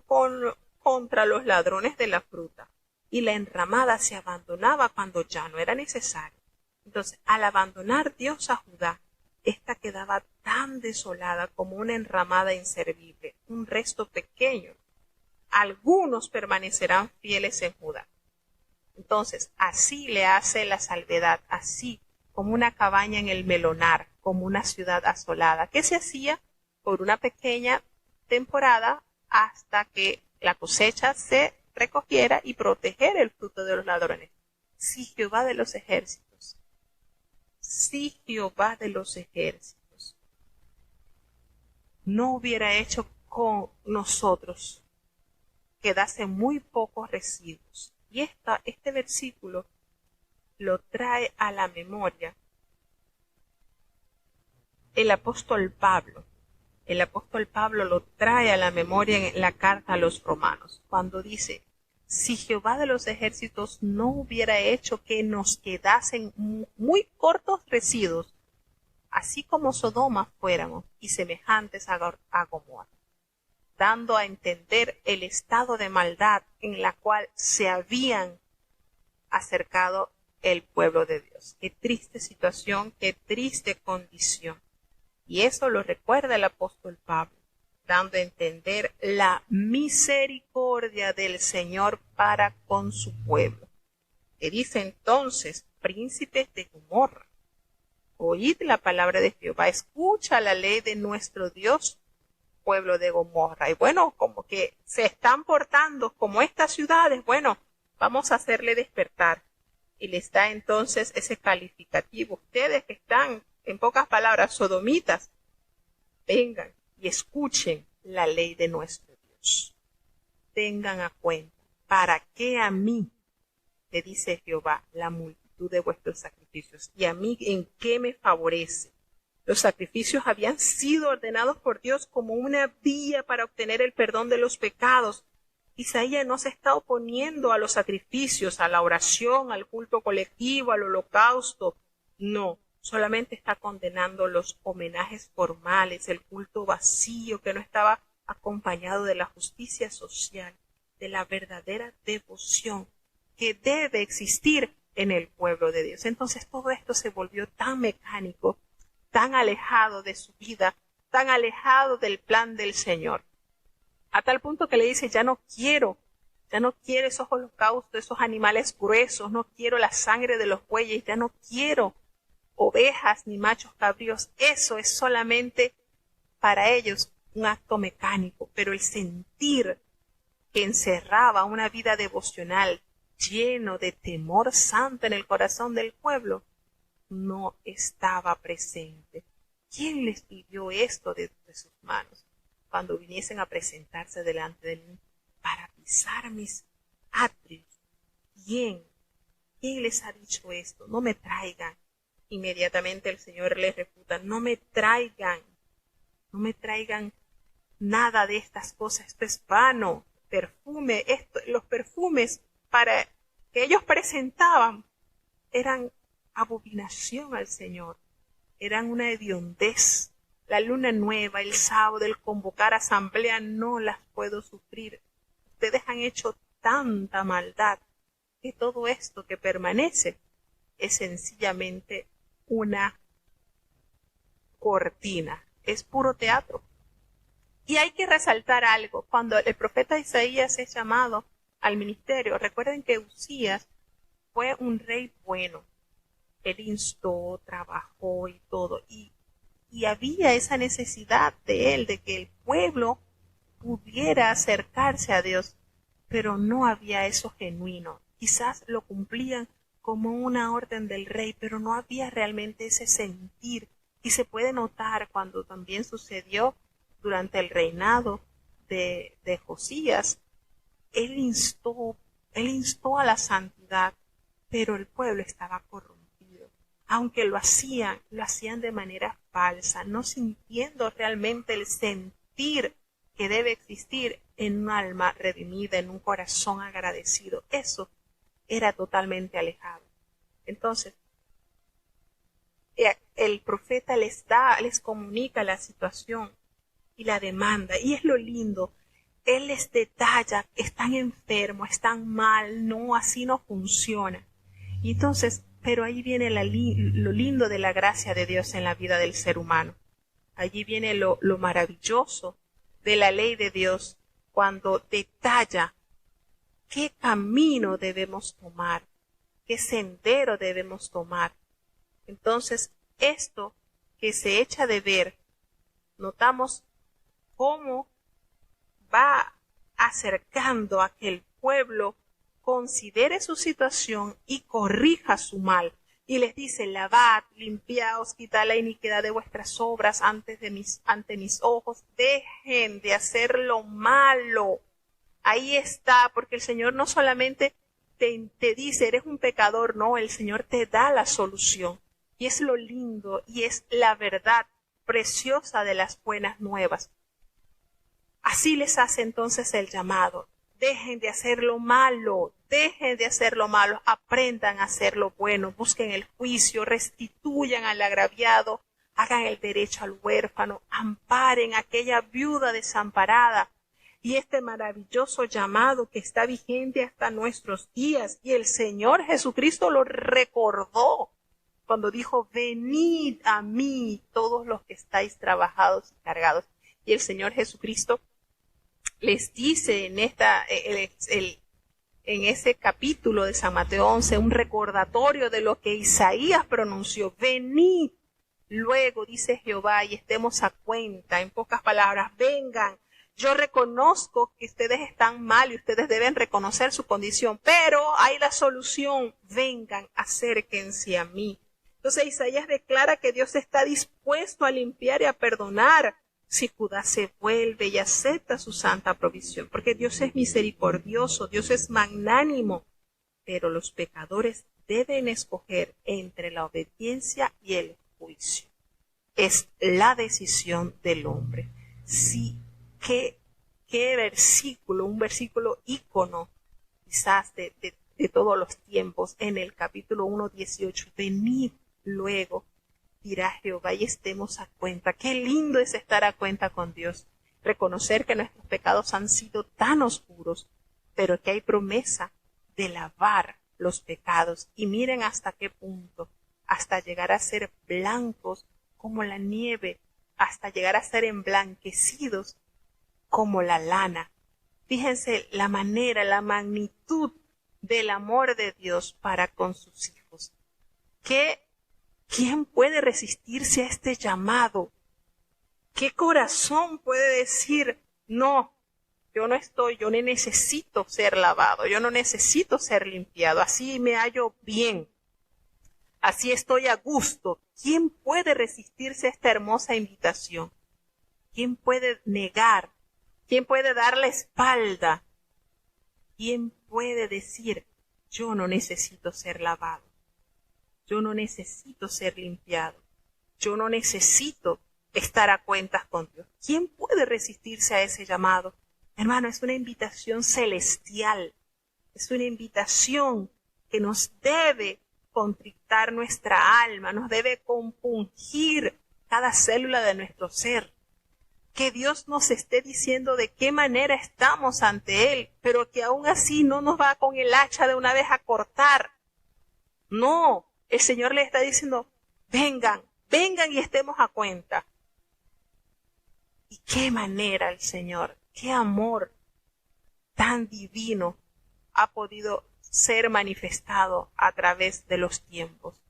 contra los ladrones de la fruta. Y la enramada se abandonaba cuando ya no era necesario. Entonces, al abandonar Dios a Judá, ésta quedaba tan desolada como una enramada inservible, un resto pequeño. Algunos permanecerán fieles en Judá. Entonces, así le hace la salvedad, así como una cabaña en el melonar, como una ciudad asolada, que se hacía por una pequeña temporada hasta que la cosecha se recogiera y proteger el fruto de los ladrones. Si Jehová de los ejércitos, si Jehová de los ejércitos no hubiera hecho con nosotros, quedasen muy pocos residuos. Y este versículo lo trae a la memoria el apóstol Pablo. El apóstol Pablo lo trae a la memoria en la carta a los romanos, cuando dice, si Jehová de los ejércitos no hubiera hecho que nos quedasen muy cortos residuos, así como Sodoma fuéramos y semejantes a Gomorra, dando a entender el estado de maldad en la cual se habían acercado el pueblo de Dios. Qué triste situación, qué triste condición. Y eso lo recuerda el apóstol Pablo, dando a entender la misericordia del Señor para con su pueblo. Que dice entonces, príncipes de Gomorra, oíd la palabra de Jehová, escucha la ley de nuestro Dios, pueblo de Gomorra. Y bueno, como que se están portando como estas ciudades, bueno, vamos a hacerle despertar. Y les da entonces ese calificativo. Ustedes que están, en pocas palabras, sodomitas, vengan y escuchen la ley de nuestro Dios. Tengan a cuenta, ¿para qué a mí, le dice Jehová, la multitud de vuestros sacrificios? ¿Y a mí en qué me favorece? Los sacrificios habían sido ordenados por Dios como una vía para obtener el perdón de los pecados. Isaías no se está oponiendo a los sacrificios, a la oración, al culto colectivo, al holocausto. No, solamente está condenando los homenajes formales, el culto vacío que no estaba acompañado de la justicia social, de la verdadera devoción que debe existir en el pueblo de Dios. Entonces todo esto se volvió tan mecánico, tan alejado de su vida, tan alejado del plan del Señor, a tal punto que le dice, ya no quiero esos holocaustos, esos animales gruesos, no quiero la sangre de los bueyes, ya no quiero ovejas ni machos cabríos. Eso es solamente para ellos un acto mecánico, pero el sentir que encerraba una vida devocional lleno de temor santo en el corazón del pueblo no estaba presente. ¿Quién les pidió esto de sus manos? Cuando viniesen a presentarse delante de mí para pisar mis atrios. ¿Quién les ha dicho esto? No me traigan. Inmediatamente el Señor les refuta, no me traigan nada de estas cosas, esto es vano. Los perfumes para que ellos presentaban eran abominación al Señor, eran una hediondez. La luna nueva, el sábado, el convocar asamblea, no las puedo sufrir. Ustedes han hecho tanta maldad que todo esto que permanece es sencillamente una cortina, es puro teatro. Y hay que resaltar algo, cuando el profeta Isaías es llamado al ministerio, recuerden que Uzías fue un rey bueno, él instó, trabajó y todo, y había esa necesidad de él, de que el pueblo pudiera acercarse a Dios, pero no había eso genuino. Quizás lo cumplían como una orden del rey, pero no había realmente ese sentir, y se puede notar cuando también sucedió durante el reinado de Josías. Él instó a la santidad, pero el pueblo estaba corrompido. Aunque lo hacían de manera falsa, no sintiendo realmente el sentir que debe existir en un alma redimida, en un corazón agradecido. Eso era totalmente alejado. Entonces, el profeta les comunica la situación y la demanda, y es lo lindo. Él les detalla que están enfermos, están mal, no, así no funciona. Y entonces, pero ahí viene lo lindo de la gracia de Dios en la vida del ser humano. Allí viene lo maravilloso de la ley de Dios, cuando detalla qué camino debemos tomar, qué sendero debemos tomar. Entonces, esto que se echa de ver, notamos cómo va acercando a que el pueblo considere su situación y corrija su mal. Y les dice: lavad, limpiaos, quitad la iniquidad de vuestras obras ante mis ojos, dejen de hacer lo malo. Ahí está, porque el Señor no solamente te dice eres un pecador, no, el Señor te da la solución. Y es lo lindo y es la verdad preciosa de las buenas nuevas. Así les hace entonces el llamado: dejen de hacer lo malo, aprendan a hacer lo bueno, busquen el juicio, restituyan al agraviado, hagan el derecho al huérfano, amparen a aquella viuda desamparada. Y este maravilloso llamado que está vigente hasta nuestros días, y el Señor Jesucristo lo recordó cuando dijo: venid a mí todos los que estáis trabajados y cargados. Y el Señor Jesucristo les dice en ese capítulo de San Mateo 11, un recordatorio de lo que Isaías pronunció: venid luego, dice Jehová, y estemos a cuenta. En pocas palabras, vengan. Yo reconozco que ustedes están mal y ustedes deben reconocer su condición, pero hay la solución: vengan, acérquense a mí. Entonces Isaías declara que Dios está dispuesto a limpiar y a perdonar si Judá se vuelve y acepta su santa provisión, porque Dios es misericordioso, Dios es magnánimo, pero los pecadores deben escoger entre la obediencia y el juicio. Es la decisión del hombre. Sí, qué versículo, un versículo ícono quizás de todos los tiempos, en el capítulo 1:18, venid luego, dirá Jehová, y estemos a cuenta. Qué lindo es estar a cuenta con Dios, reconocer que nuestros pecados han sido tan oscuros, pero que hay promesa de lavar los pecados. Y miren hasta qué punto, hasta llegar a ser blancos como la nieve, hasta llegar a ser emblanquecidos como la lana. Fíjense la manera, la magnitud del amor de Dios para con sus hijos. ¿Quién puede resistirse a este llamado? ¿Qué corazón puede decir: no, yo no necesito ser lavado, yo no necesito ser limpiado, así me hallo bien, así estoy a gusto? ¿Quién puede resistirse a esta hermosa invitación? ¿Quién puede negar? ¿Quién puede dar la espalda? ¿Quién puede decir: yo no necesito ser lavado? Yo no necesito ser limpiado. Yo no necesito estar a cuentas con Dios. ¿Quién puede resistirse a ese llamado? Hermano, es una invitación celestial. Es una invitación que nos debe contrictar nuestra alma, nos debe compungir cada célula de nuestro ser. Que Dios nos esté diciendo de qué manera estamos ante Él, pero que aún así no nos va con el hacha de una vez a cortar. No. El Señor le está diciendo: vengan y estemos a cuenta. Y qué manera el Señor, qué amor tan divino ha podido ser manifestado a través de los tiempos.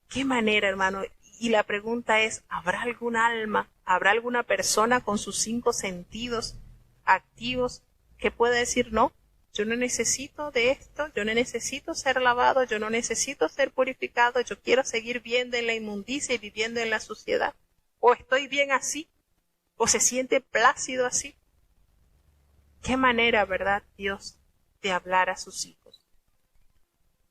Qué manera, hermano. Y la pregunta es: ¿habrá algún alma, habrá alguna persona con sus 5 sentidos activos que pueda decir: no, yo no necesito de esto, yo no necesito ser lavado, yo no necesito ser purificado, yo quiero seguir viviendo en la inmundicia y viviendo en la suciedad? ¿O estoy bien así? ¿O se siente plácido así? Qué manera, ¿verdad, Dios, de hablar a sus hijos?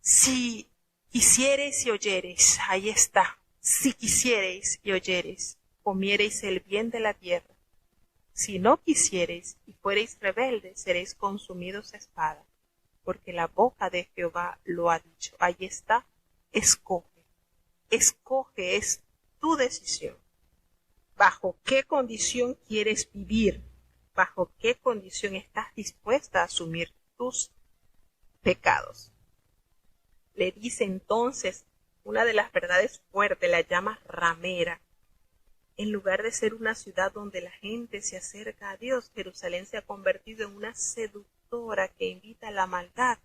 Si quisiereis y oyereis, ahí está, si quisiereis y oyereis, comiereis el bien de la tierra. Si no quisiereis y fuereis rebeldes, seréis consumidos a espada, porque la boca de Jehová lo ha dicho. Ahí está, escoge, escoge, es tu decisión. ¿Bajo qué condición quieres vivir? ¿Bajo qué condición estás dispuesta a asumir tus pecados? Le dice entonces una de las verdades fuertes, la llama ramera. En lugar de ser una ciudad donde la gente se acerca a Dios, Jerusalén se ha convertido en una seductora que invita a la maldad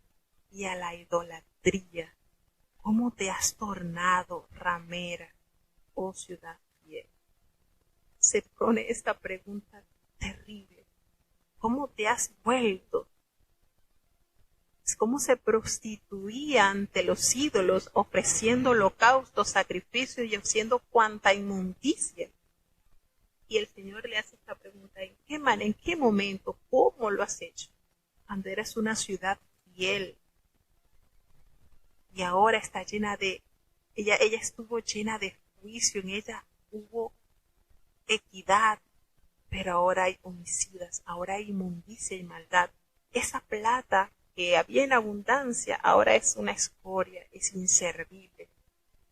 y a la idolatría. ¿Cómo te has tornado ramera, oh ciudad fiel? Se pone esta pregunta terrible. ¿Cómo te has vuelto? Cómo se prostituía ante los ídolos, ofreciendo holocaustos, sacrificios y haciendo cuanta inmundicia. Y el Señor le hace esta pregunta: ¿en qué momento, cómo lo has hecho? Cuando eras una ciudad fiel. Y ahora está llena de, ella estuvo llena de juicio, en ella hubo equidad, pero ahora hay homicidas, ahora hay inmundicia y maldad. Esa plata que había en abundancia, ahora es una escoria, es inservible.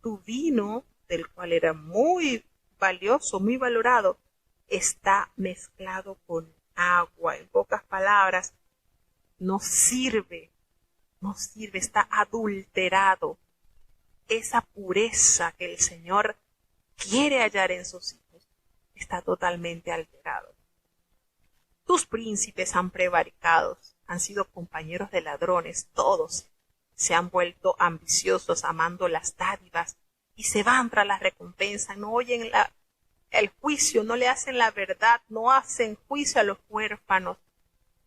Tu vino, del cual era muy valioso, muy valorado, está mezclado con agua. En pocas palabras, no sirve, está adulterado. Esa pureza que el Señor quiere hallar en sus hijos está totalmente alterado. Tus príncipes han prevaricado, han sido compañeros de ladrones, todos se han vuelto ambiciosos, amando las dádivas, y se van tras la recompensa, no oyen el juicio, no le hacen la verdad, no hacen juicio a los huérfanos,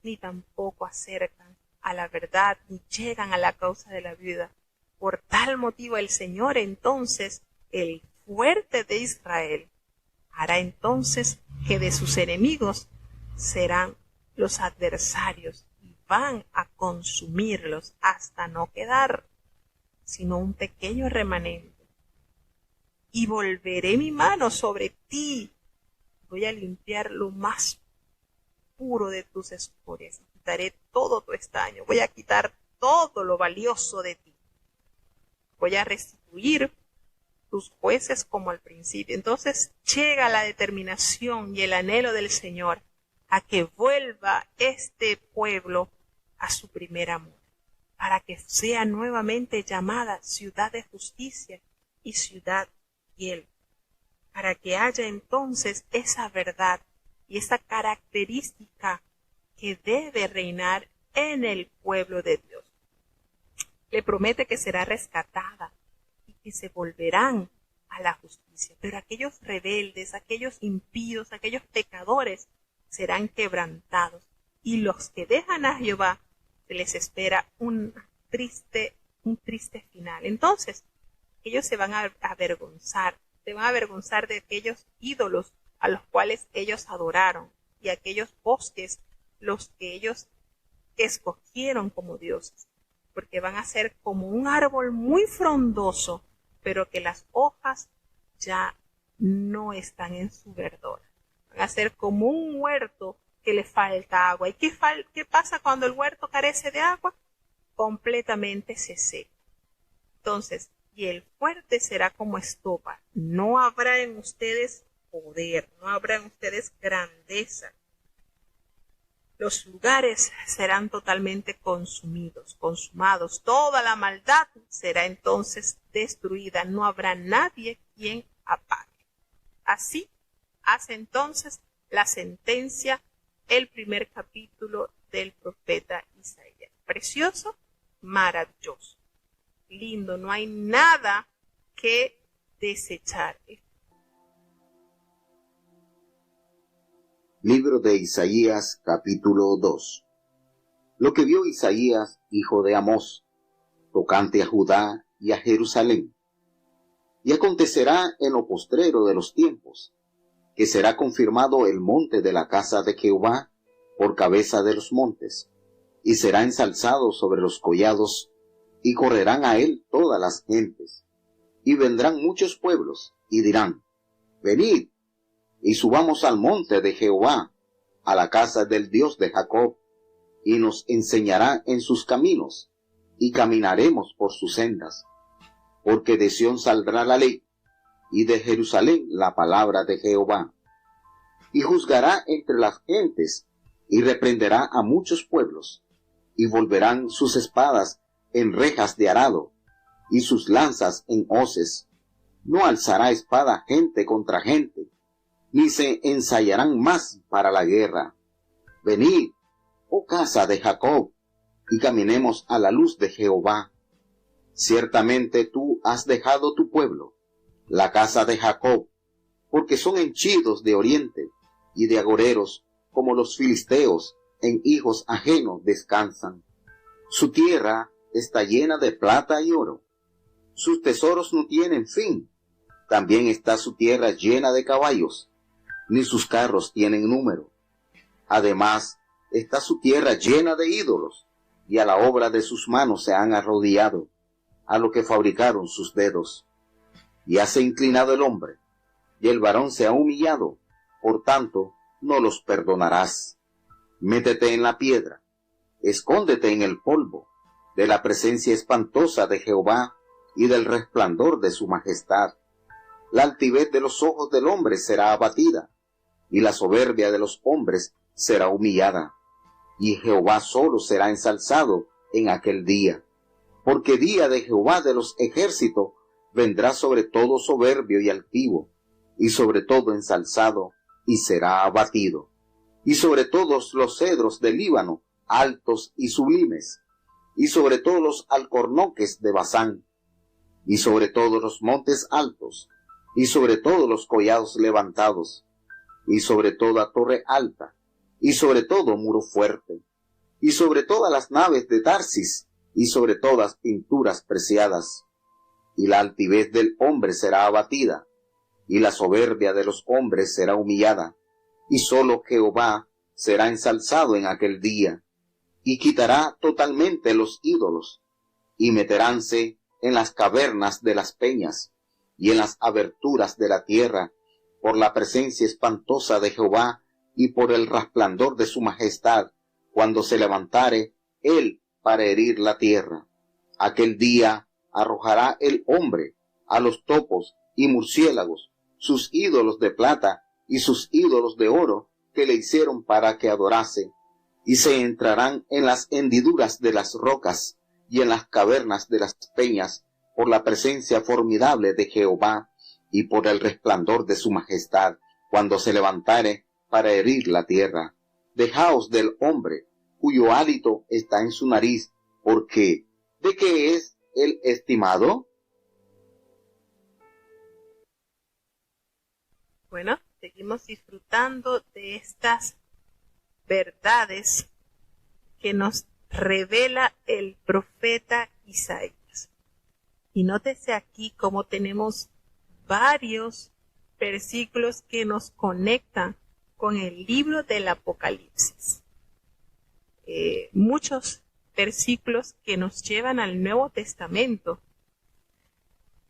ni tampoco acercan a la verdad, ni llegan a la causa de la viuda. Por tal motivo el Señor entonces, el fuerte de Israel, hará entonces que de sus enemigos serán los adversarios y van a consumirlos hasta no quedar sino un pequeño remanente. Y volveré mi mano sobre ti, voy a limpiar lo más puro de tus escorias, quitaré todo tu estaño, voy a quitar todo lo valioso de ti, voy a restituir tus jueces como al principio. Entonces llega la determinación y el anhelo del Señor a que vuelva este pueblo a su primer amor, para que sea nuevamente llamada ciudad de justicia y ciudad fiel, para que haya entonces esa verdad y esa característica que debe reinar en el pueblo de Dios. Le promete que será rescatada y que se volverán a la justicia, pero aquellos rebeldes, aquellos impíos, aquellos pecadores serán quebrantados, y los que dejan a Jehová se les espera un triste final. Entonces ellos se van a avergonzar, de aquellos ídolos a los cuales ellos adoraron y aquellos bosques los que ellos escogieron como dioses, porque van a ser como un árbol muy frondoso, pero que las hojas ya no están en su verdor. Van a ser como un huerto que le falta agua. ¿Y qué pasa cuando el huerto carece de agua? Completamente se seca. Entonces, y el fuerte será como estopa. No habrá en ustedes poder, no habrá en ustedes grandeza. Los lugares serán totalmente consumados. Toda la maldad será entonces destruida. No habrá nadie quien apague. Así hace entonces la sentencia el primer capítulo del profeta Isaías. Precioso, maravilloso, lindo, no hay nada que desechar. Libro de Isaías, capítulo 2. Lo que vio Isaías, hijo de Amós, tocante a Judá y a Jerusalén. Y acontecerá en lo postrero de los tiempos, que será confirmado el monte de la casa de Jehová por cabeza de los montes, y será ensalzado sobre los collados, y correrán a él todas las gentes. Y vendrán muchos pueblos, y dirán, venid, y subamos al monte de Jehová, a la casa del Dios de Jacob, y nos enseñará en sus caminos, y caminaremos por sus sendas. Porque de Sión saldrá la ley, y de Jerusalén la palabra de Jehová. Y juzgará entre las gentes, y reprenderá a muchos pueblos, y volverán sus espadas en rejas de arado, y sus lanzas en hoces. No alzará espada gente contra gente, ni se ensayarán más para la guerra. Venid, oh casa de Jacob, y caminemos a la luz de Jehová. Ciertamente tú has dejado tu pueblo, la casa de Jacob, porque son henchidos de oriente, y de agoreros, como los filisteos, en hijos ajenos descansan. Su tierra está llena de plata y oro, sus tesoros no tienen fin. También está su tierra llena de caballos, ni sus carros tienen número. Además, está su tierra llena de ídolos, y a la obra de sus manos se han arrodillado, a lo que fabricaron sus dedos. Y hase inclinado el hombre, y el varón se ha humillado, por tanto, no los perdonarás. Métete en la piedra, escóndete en el polvo, de la presencia espantosa de Jehová y del resplandor de su majestad. La altivez de los ojos del hombre será abatida, y la soberbia de los hombres será humillada. Y Jehová solo será ensalzado en aquel día. Porque día de Jehová de los ejércitos vendrá sobre todo soberbio y altivo, y sobre todo ensalzado, y será abatido. Y sobre todos los cedros del Líbano, altos y sublimes, y sobre todos los alcornoques de Basán, y sobre todos los montes altos, y sobre todos los collados levantados, y sobre toda torre alta, y sobre todo muro fuerte, y sobre todas las naves de Tarsis, y sobre todas pinturas preciadas. Y la altivez del hombre será abatida, y la soberbia de los hombres será humillada, y solo Jehová será ensalzado en aquel día, y quitará totalmente los ídolos, y meteránse en las cavernas de las peñas, y en las aberturas de la tierra, por la presencia espantosa de Jehová, y por el resplandor de su majestad, cuando se levantare él para herir la tierra. Aquel día arrojará el hombre a los topos y murciélagos, sus ídolos de plata y sus ídolos de oro que le hicieron para que adorase, y se entrarán en las hendiduras de las rocas y en las cavernas de las peñas, por la presencia formidable de Jehová y por el resplandor de su majestad, cuando se levantare para herir la tierra. Dejaos del hombre, cuyo hálito está en su nariz, porque ¿de qué es el estimado? Bueno, seguimos disfrutando de estas verdades que nos revela el profeta Isaías. Y nótese aquí cómo tenemos varios versículos que nos conectan con el libro del Apocalipsis. Muchos versículos que nos llevan al Nuevo Testamento.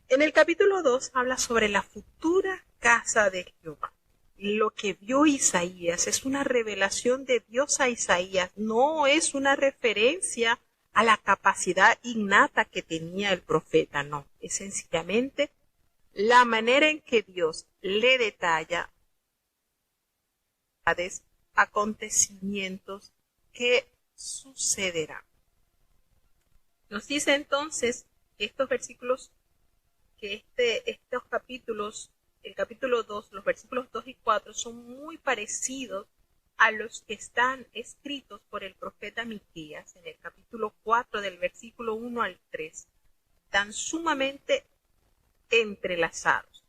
En el capítulo 2 habla sobre la futura casa de Jehová. Lo que vio Isaías es una revelación de Dios a Isaías, no es una referencia a la capacidad innata que tenía el profeta, no, es sencillamente la manera en que Dios le detalla acontecimientos que sucederán. Nos dice entonces estos versículos, que estos capítulos, el capítulo 2, los versículos 2 y 4 son muy parecidos a los que están escritos por el profeta Miqueas en el capítulo 4 del versículo 1 al 3, tan sumamente entrelazados.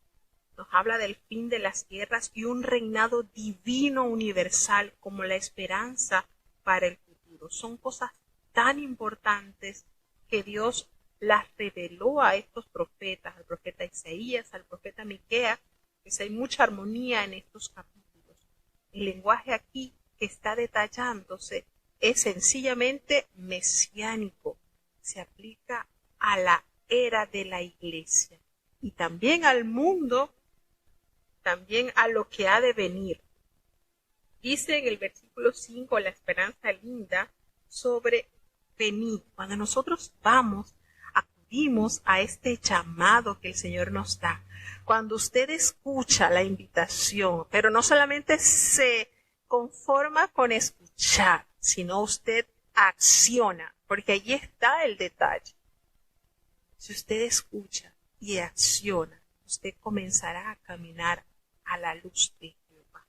Nos habla del fin de las guerras y un reinado divino universal como la esperanza para el futuro. Son cosas tan importantes que Dios las reveló a estos profetas, al profeta Isaías, al profeta Miqueas, pues hay mucha armonía en estos capítulos. El lenguaje aquí que está detallándose es sencillamente mesiánico, se aplica a la era de la iglesia y también al mundo, también a lo que ha de venir. Dice en el versículo 5 la esperanza linda sobre venir. Cuando nosotros acudimos a este llamado que el Señor nos da, cuando usted escucha la invitación, pero no solamente se conforma con escuchar, sino usted acciona, porque allí está el detalle. Si usted escucha y acciona, usted comenzará a caminar a la luz de Jehová.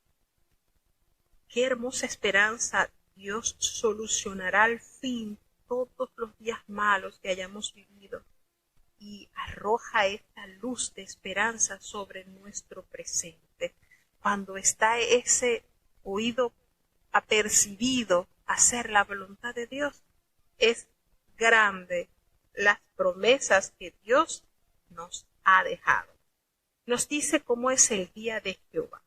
Qué hermosa esperanza. Dios solucionará al fin todos los días malos que hayamos vivido y arroja esta luz de esperanza sobre nuestro presente. Cuando está ese oído apercibido a hacer la voluntad de Dios, es grande las promesas que Dios nos ha dejado. Nos dice cómo es el día de Jehová.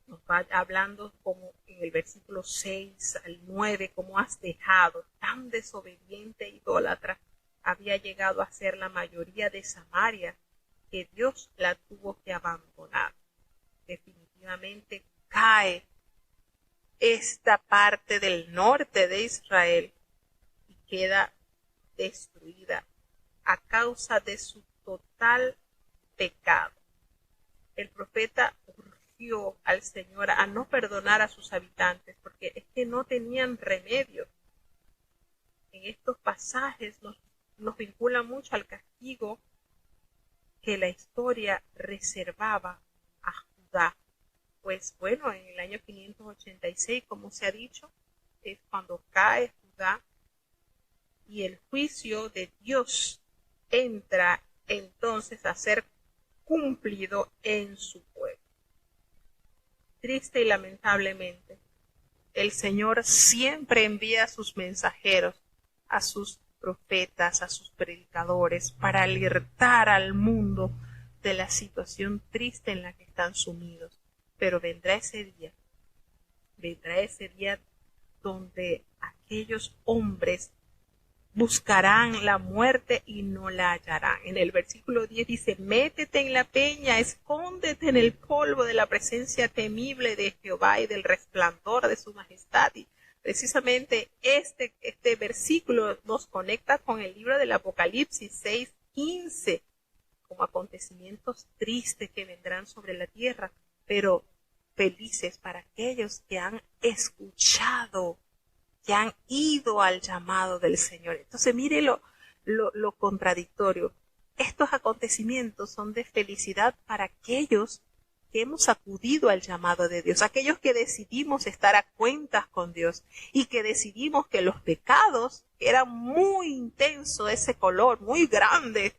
Nos va hablando como en el versículo 6 al 9, cómo has dejado tan desobediente e idólatra había llegado a ser la mayoría de Samaria, que Dios la tuvo que abandonar. Definitivamente cae esta parte del norte de Israel y queda destruida a causa de su total pecado. El profeta urgió al Señor a no perdonar a sus habitantes porque es que no tenían remedio. En estos pasajes nos vincula mucho al castigo que la historia reservaba a Judá. Pues bueno, en el año 586, como se ha dicho, es cuando cae Judá y el juicio de Dios entra entonces a ser cumplido en su pueblo. Triste y lamentablemente, el Señor siempre envía a sus mensajeros, a sus profetas, a sus predicadores, para alertar al mundo de la situación triste en la que están sumidos. Pero vendrá ese día donde aquellos hombres buscarán la muerte y no la hallarán. En el versículo 10 dice, métete en la peña, escóndete en el polvo de la presencia temible de Jehová y del resplandor de su majestad. Y precisamente este versículo nos conecta con el libro del Apocalipsis 6:15, como acontecimientos tristes que vendrán sobre la tierra, pero felices para aquellos que han escuchado, que han ido al llamado del Señor. Entonces mire lo contradictorio. Estos acontecimientos son de felicidad para aquellos que hemos acudido al llamado de Dios, aquellos que decidimos estar a cuentas con Dios y que decidimos que los pecados, que eran muy intenso ese color, muy grande,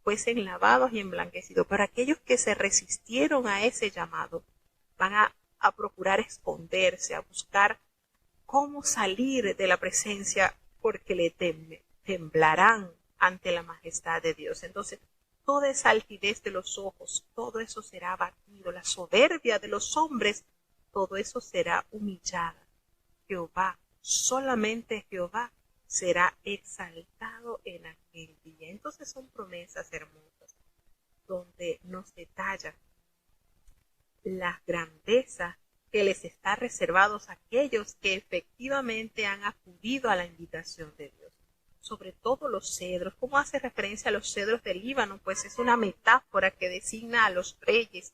fuesen lavados y emblanquecidos. Pero aquellos que se resistieron a ese llamado van a procurar esconderse, a buscar cómo salir de la presencia, porque le temblarán ante la majestad de Dios. Entonces, toda esa altivez de los ojos, todo eso será abatido, la soberbia de los hombres, todo eso será humillada. Jehová, solamente Jehová, será exaltado en aquel día. Entonces son promesas hermosas, donde nos detalla las grandezas que les está reservados a aquellos que efectivamente han acudido a la invitación de Dios. Sobre todo los cedros. ¿Cómo hace referencia a los cedros del Líbano? Pues es una metáfora que designa a los reyes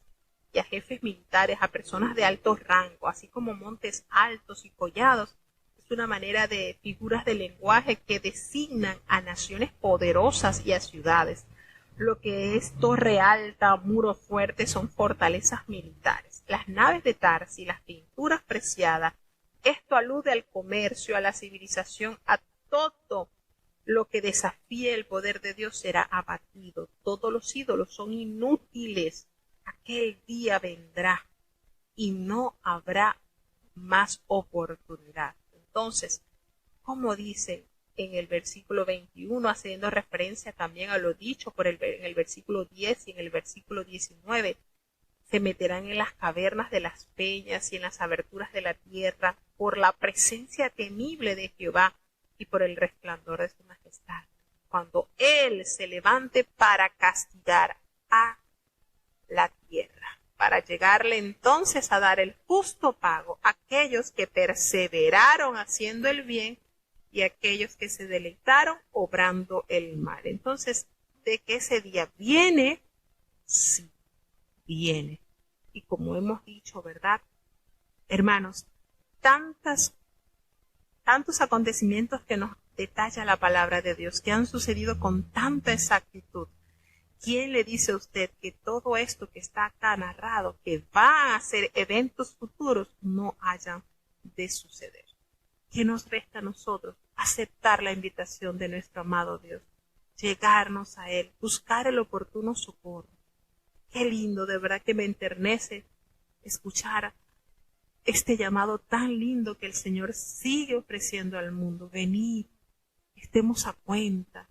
y a jefes militares, a personas de alto rango, así como montes altos y collados. Es una manera de figuras de lenguaje que designan a naciones poderosas y a ciudades. Lo que es torre alta, muro fuerte, son fortalezas militares. Las naves de Tarsis, las pinturas preciadas, esto alude al comercio, a la civilización, a todo lo que desafíe el poder de Dios será abatido. Todos los ídolos son inútiles. Aquel día vendrá y no habrá más oportunidad. Entonces, como dice en el versículo 21, haciendo referencia también a lo dicho en el versículo 10 y en el versículo 19, se meterán en las cavernas de las peñas y en las aberturas de la tierra por la presencia temible de Jehová y por el resplandor de su majestad. cuando Él se levante para castigar a la tierra, para llegarle entonces a dar el justo pago a aquellos que perseveraron haciendo el bien y a aquellos que se deleitaron obrando el mal. Entonces, de que ese día viene, sí, viene. Y como hemos dicho, ¿verdad? Hermanos, tantos acontecimientos que nos detalla la palabra de Dios, que han sucedido con tanta exactitud. ¿Quién le dice a usted que todo esto que está acá narrado, que va a ser eventos futuros, no hayan de suceder? ¿Qué nos resta a nosotros? Aceptar la invitación de nuestro amado Dios, llegarnos a Él, buscar el oportuno socorro. Qué lindo, de verdad que me enternece escuchar este llamado tan lindo que el Señor sigue ofreciendo al mundo. Venid, estemos a cuenta.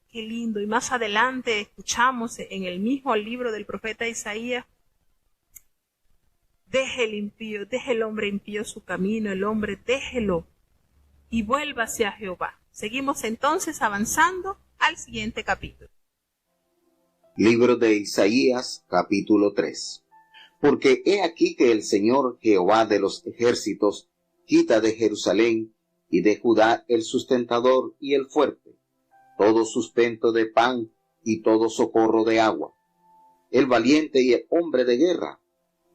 Qué lindo. Y más adelante escuchamos en el mismo libro del profeta Isaías: deje el impío, deje el hombre impío su camino, el hombre déjelo y vuelva hacia Jehová. Seguimos entonces avanzando al siguiente capítulo. Libro de Isaías, capítulo 3. Porque he aquí que el Señor Jehová de los ejércitos quita de Jerusalén y de Judá el sustentador y el fuerte, todo sustento de pan y todo socorro de agua, el valiente y el hombre de guerra,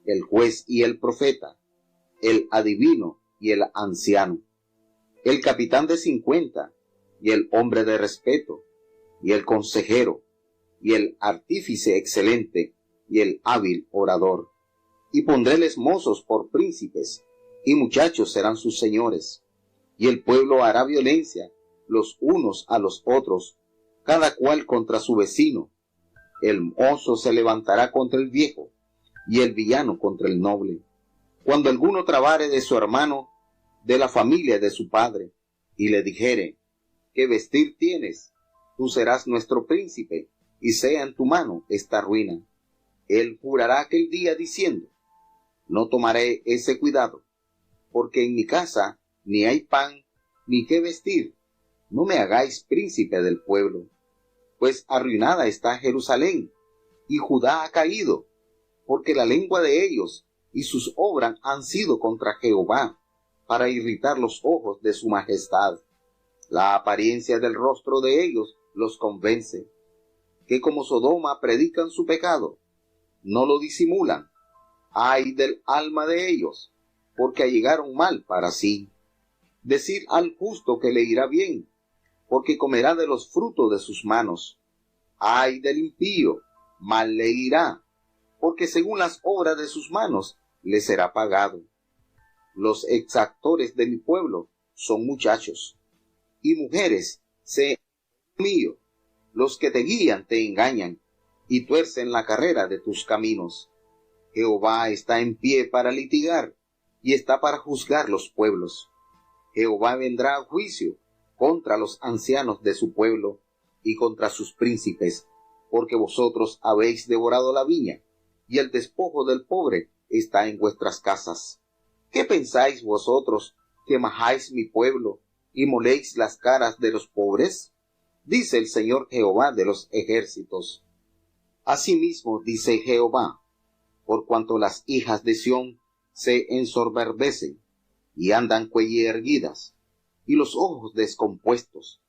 el juez y el profeta, el adivino y el anciano, el capitán de 50 y el hombre de respeto, y el consejero, y el artífice excelente, y el hábil orador. Y pondréles mozos por príncipes, y muchachos serán sus señores. Y el pueblo hará violencia los unos a los otros, cada cual contra su vecino. El mozo se levantará contra el viejo, y el villano contra el noble. Cuando alguno trabare de su hermano, de la familia de su padre, y le dijere: ¿qué vestir tienes? Tú serás nuestro príncipe, y sea en tu mano esta ruina. Él jurará aquel día diciendo: no tomaré ese cuidado, porque en mi casa ni hay pan ni qué vestir. No me hagáis príncipe del pueblo, pues arruinada está Jerusalén, y Judá ha caído, porque la lengua de ellos y sus obras han sido contra Jehová, para irritar los ojos de su majestad. La apariencia del rostro de ellos los convence, que como Sodoma predican su pecado, no lo disimulan. Ay del alma de ellos, porque allegaron mal para sí. Decid al justo que le irá bien, porque comerá de los frutos de sus manos. Ay del impío, mal le irá, porque según las obras de sus manos le será pagado. Los exactores de mi pueblo son muchachos, y mujeres se mío. Los que te guían te engañan, y tuercen la carrera de tus caminos. Jehová está en pie para litigar, y está para juzgar los pueblos. Jehová vendrá a juicio contra los ancianos de su pueblo, y contra sus príncipes, porque vosotros habéis devorado la viña, y el despojo del pobre está en vuestras casas. ¿Qué pensáis vosotros que majáis mi pueblo, y moléis las caras de los pobres? Dice el Señor Jehová de los ejércitos. Asimismo dice Jehová: por cuanto las hijas de Sión se ensoberbecen, y andan cuellerguidas, y los ojos descompuestos,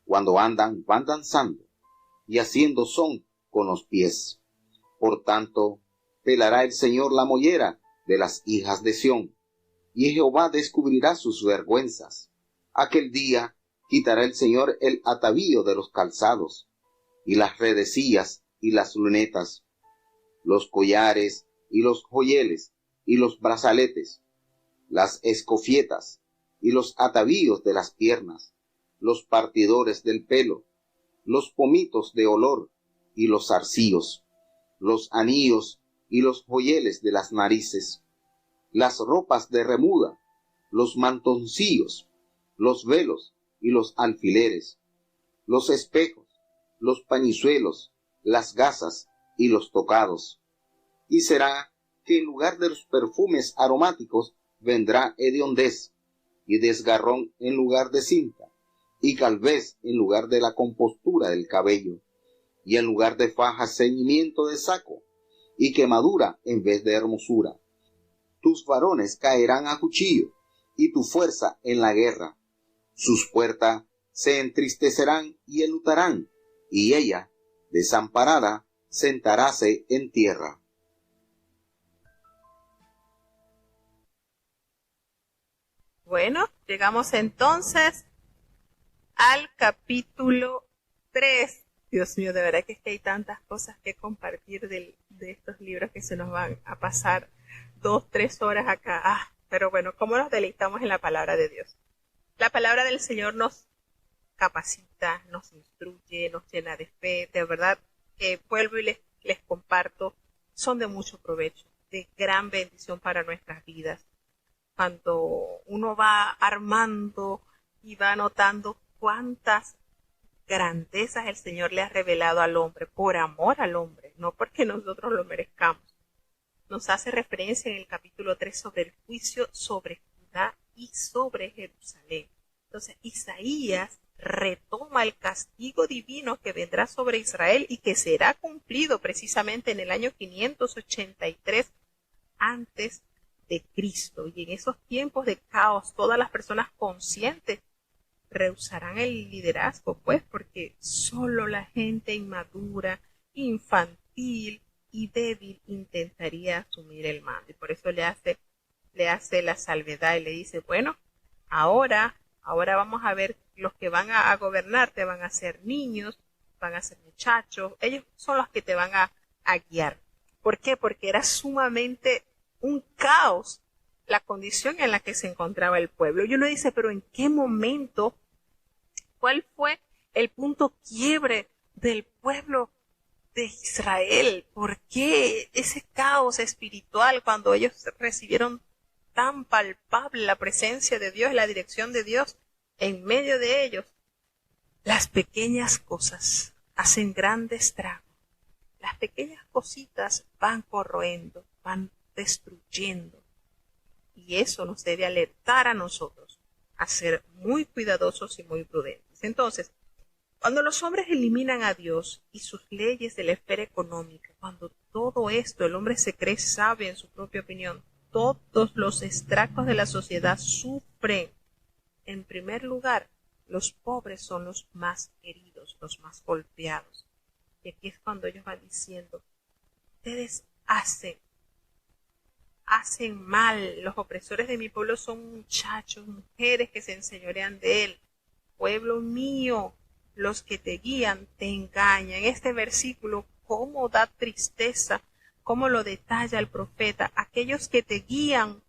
cuando andan van danzando, y haciendo son con los pies. Por tanto, pelará el Señor la mollera de las hijas de Sión, y Jehová descubrirá sus vergüenzas. Aquel día quitará el Señor el atavío de los calzados, y las redecillas y las lunetas, los collares y los joyeles y los brazaletes, las escofietas y los atavíos de las piernas, los partidores del pelo, los pomitos de olor y los zarcillos, los anillos y los joyeles de las narices, las ropas de remuda, los mantoncillos, los velos y los alfileres, los espejos, los pañizuelos, las gasas y los tocados. Y será que en lugar de los perfumes aromáticos vendrá hediondez, y desgarrón en lugar de cinta, y calvez en lugar de la compostura del cabello, y en lugar de faja ceñimiento de saco, y quemadura en vez de hermosura. Tus varones caerán a cuchillo, y tu fuerza en la guerra. Sus puertas se entristecerán y enlutarán, y ella, desamparada, sentaráse en tierra. Bueno, llegamos entonces al capítulo 3. Dios mío, de verdad que es que hay tantas cosas que compartir de estos libros que se nos van a pasar 2-3 horas acá. Pero bueno, ¿cómo nos deleitamos en la palabra de Dios? La palabra del Señor nos capacita, nos instruye, nos llena de fe. De verdad que vuelvo y les comparto, son de mucho provecho, de gran bendición para nuestras vidas. Cuando uno va armando y va notando cuántas grandezas el Señor le ha revelado al hombre, por amor al hombre, no porque nosotros lo merezcamos. Nos hace referencia en el capítulo 3 sobre el juicio sobre Judá y sobre Jerusalén. Entonces Isaías retoma el castigo divino que vendrá sobre Israel y que será cumplido precisamente en el año 583 antes de Cristo. Y en esos tiempos de caos, todas las personas conscientes rehusarán el liderazgo, pues, porque solo la gente inmadura, infantil y débil intentaría asumir el mando. Y por eso le hace la salvedad y le dice, bueno, ahora vamos a ver, los que van a gobernarte van a ser niños, van a ser muchachos, ellos son los que te van a guiar. ¿Por qué? Porque era sumamente un caos la condición en la que se encontraba el pueblo. Y uno dice, pero ¿en qué momento? ¿Cuál fue el punto quiebre del pueblo de Israel? ¿Por qué ese caos espiritual cuando ellos recibieron tan palpable la presencia de Dios, la dirección de Dios en medio de ellos? Las pequeñas cosas hacen grandes estragos. Las pequeñas cositas van corroendo, van destruyendo. Y eso nos debe alertar a nosotros a ser muy cuidadosos y muy prudentes. Entonces, cuando los hombres eliminan a Dios y sus leyes de la esfera económica, cuando todo esto el hombre se cree sabio en su propia opinión, todos los estratos de la sociedad sufren. En primer lugar, los pobres son los más heridos, los más golpeados. Y aquí es cuando ellos van diciendo, ustedes hacen mal, los opresores de mi pueblo son muchachos, mujeres que se enseñorean de él. Pueblo mío, los que te guían te engañan. Este versículo, cómo da tristeza, cómo lo detalla el profeta. Aquellos que te guían,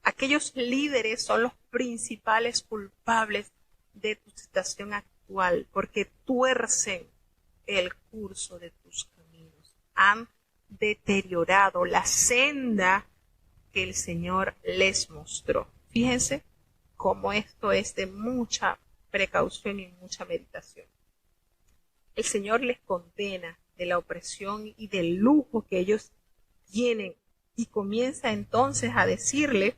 aquellos líderes son los principales culpables de tu situación actual, porque tuercen el curso de tus caminos. Han deteriorado la senda que el Señor les mostró. Fíjense cómo esto es de mucha precaución y mucha meditación. El Señor les condena de la opresión y del lujo que ellos tienen y comienza entonces a decirle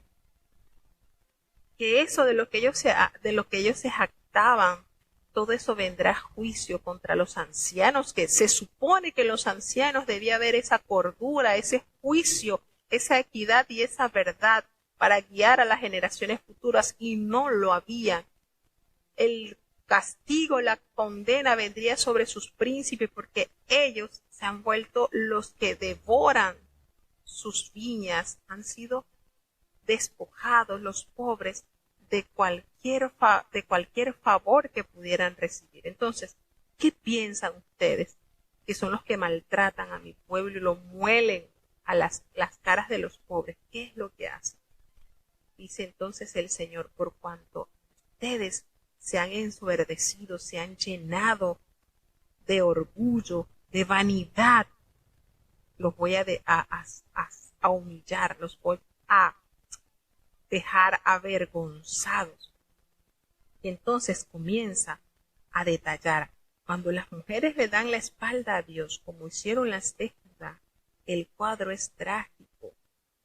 que eso de lo que ellos se jactaban, todo eso vendrá a juicio contra los ancianos, que se supone que los ancianos debía haber esa cordura, ese juicio, esa equidad y esa verdad para guiar a las generaciones futuras, y no lo había. El castigo, la condena vendría sobre sus príncipes, porque ellos se han vuelto los que devoran sus viñas, han sido despojados los pobres de cualquier favor que pudieran recibir. Entonces, ¿qué piensan ustedes? Que son los que maltratan a mi pueblo y lo muelen a las caras de los pobres. ¿Qué es lo que hacen? Dice entonces el Señor, por cuanto ustedes se han ensoberbecido, se han llenado de orgullo, de vanidad, los voy a humillar, los voy a dejar avergonzados. Y entonces comienza a detallar, cuando las mujeres le dan la espalda a Dios, como hicieron las de Judá, el cuadro es trágico.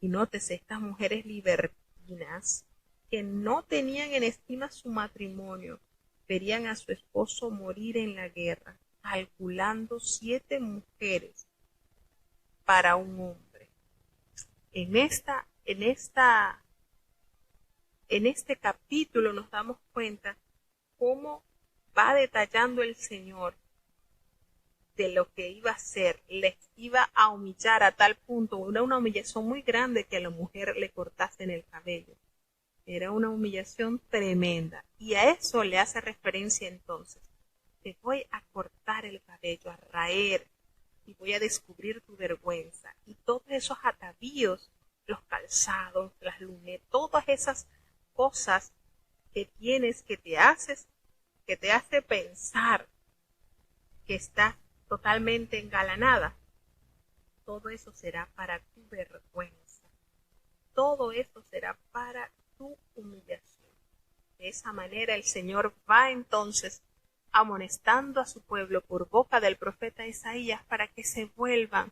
Y nótese, estas mujeres libertinas que no tenían en estima su matrimonio, verían a su esposo morir en la guerra, calculando 7 mujeres para un hombre. En este capítulo nos damos cuenta cómo va detallando el Señor de lo que iba a hacer. Les iba a humillar a tal punto, era una humillación muy grande, que a la mujer le cortasen el cabello. Era una humillación tremenda. Y a eso le hace referencia entonces. Te voy a cortar el cabello, a raer, y voy a descubrir tu vergüenza. Y todos esos atavíos, los calzados, las lunetas, todas esas cosas que tienes, que te hace pensar que estás totalmente engalanada, todo eso será para tu vergüenza. Todo eso será para tu humillación. De esa manera el Señor va entonces amonestando a su pueblo por boca del profeta Isaías para que se vuelvan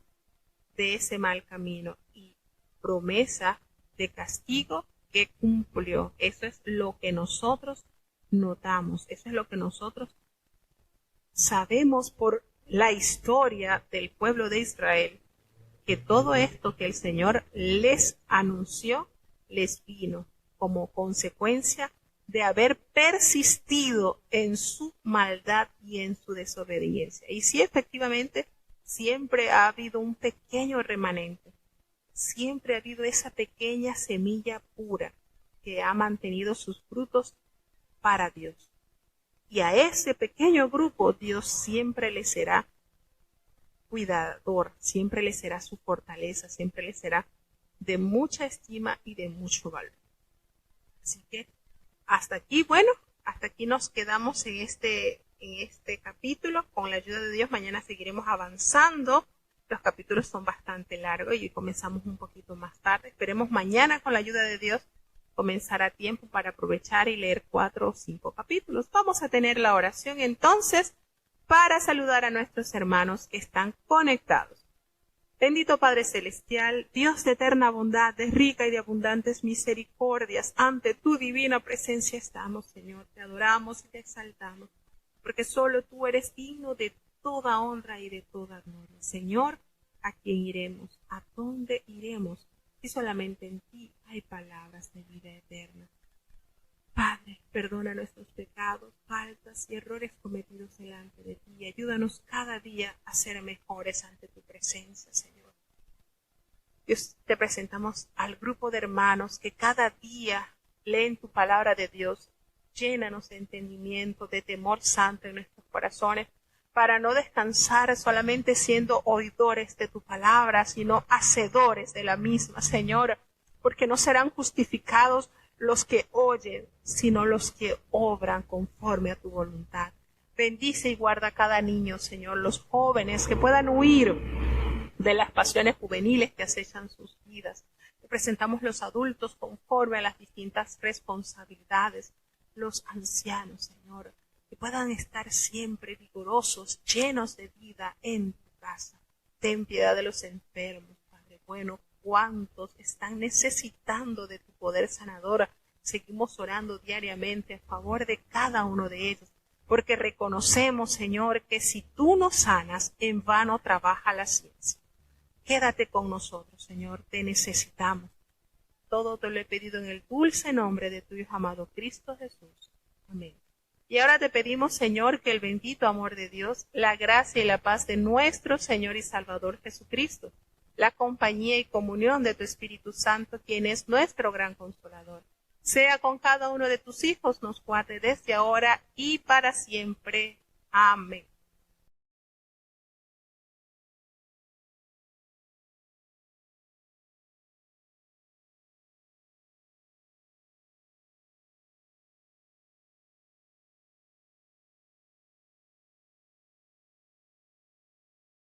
de ese mal camino, y promesa de castigo que cumplió. Eso es lo que nosotros notamos, eso es lo que nosotros sabemos por la historia del pueblo de Israel, que todo esto que el Señor les anunció les vino como consecuencia de haber persistido en su maldad y en su desobediencia. Y sí, efectivamente, siempre ha habido un pequeño remanente, siempre ha habido esa pequeña semilla pura que ha mantenido sus frutos para Dios. Y a ese pequeño grupo Dios siempre le será cuidador, siempre le será su fortaleza, siempre le será de mucha estima y de mucho valor. Así que hasta aquí nos quedamos en este capítulo. Con la ayuda de Dios, mañana seguiremos avanzando. Los capítulos son bastante largos y comenzamos un poquito más tarde. Esperemos mañana, con la ayuda de Dios, comenzar a tiempo para aprovechar y leer 4 o 5 capítulos. Vamos a tener la oración entonces para saludar a nuestros hermanos que están conectados. Bendito Padre Celestial, Dios de eterna bondad, de rica y de abundantes misericordias, ante tu divina presencia estamos, Señor. Te adoramos y te exaltamos, porque solo tú eres digno de toda honra y de toda gloria. Señor, ¿a quién iremos? ¿A dónde iremos? Si solamente en ti hay palabras de vida eterna. Padre, perdona nuestros pecados, faltas y errores cometidos delante de ti, y ayúdanos cada día a ser mejores ante tu presencia, Señor. Dios, te presentamos al grupo de hermanos que cada día leen tu palabra de Dios. Llénanos de entendimiento, de temor santo en nuestros corazones, para no descansar solamente siendo oidores de tu palabra, sino hacedores de la misma, Señor, porque no serán justificados los que oyen, sino los que obran conforme a tu voluntad. Bendice y guarda a cada niño, Señor, los jóvenes que puedan huir de las pasiones juveniles que acechan sus vidas. Te presentamos los adultos conforme a las distintas responsabilidades, los ancianos, Señor, que puedan estar siempre vigorosos, llenos de vida en tu casa. Ten piedad de los enfermos, Padre bueno. ¿Cuántos están necesitando de tu poder sanador? Seguimos orando diariamente a favor de cada uno de ellos, porque reconocemos, Señor, que si tú nos sanas, en vano trabaja la ciencia. Quédate con nosotros, Señor, te necesitamos. Todo te lo he pedido en el dulce nombre de tu Hijo amado Cristo Jesús. Amén. Y ahora te pedimos, Señor, que el bendito amor de Dios, la gracia y la paz de nuestro Señor y Salvador Jesucristo, la compañía y comunión de tu Espíritu Santo, quien es nuestro gran consolador, sea con cada uno de tus hijos, nos guarde desde ahora y para siempre. Amén.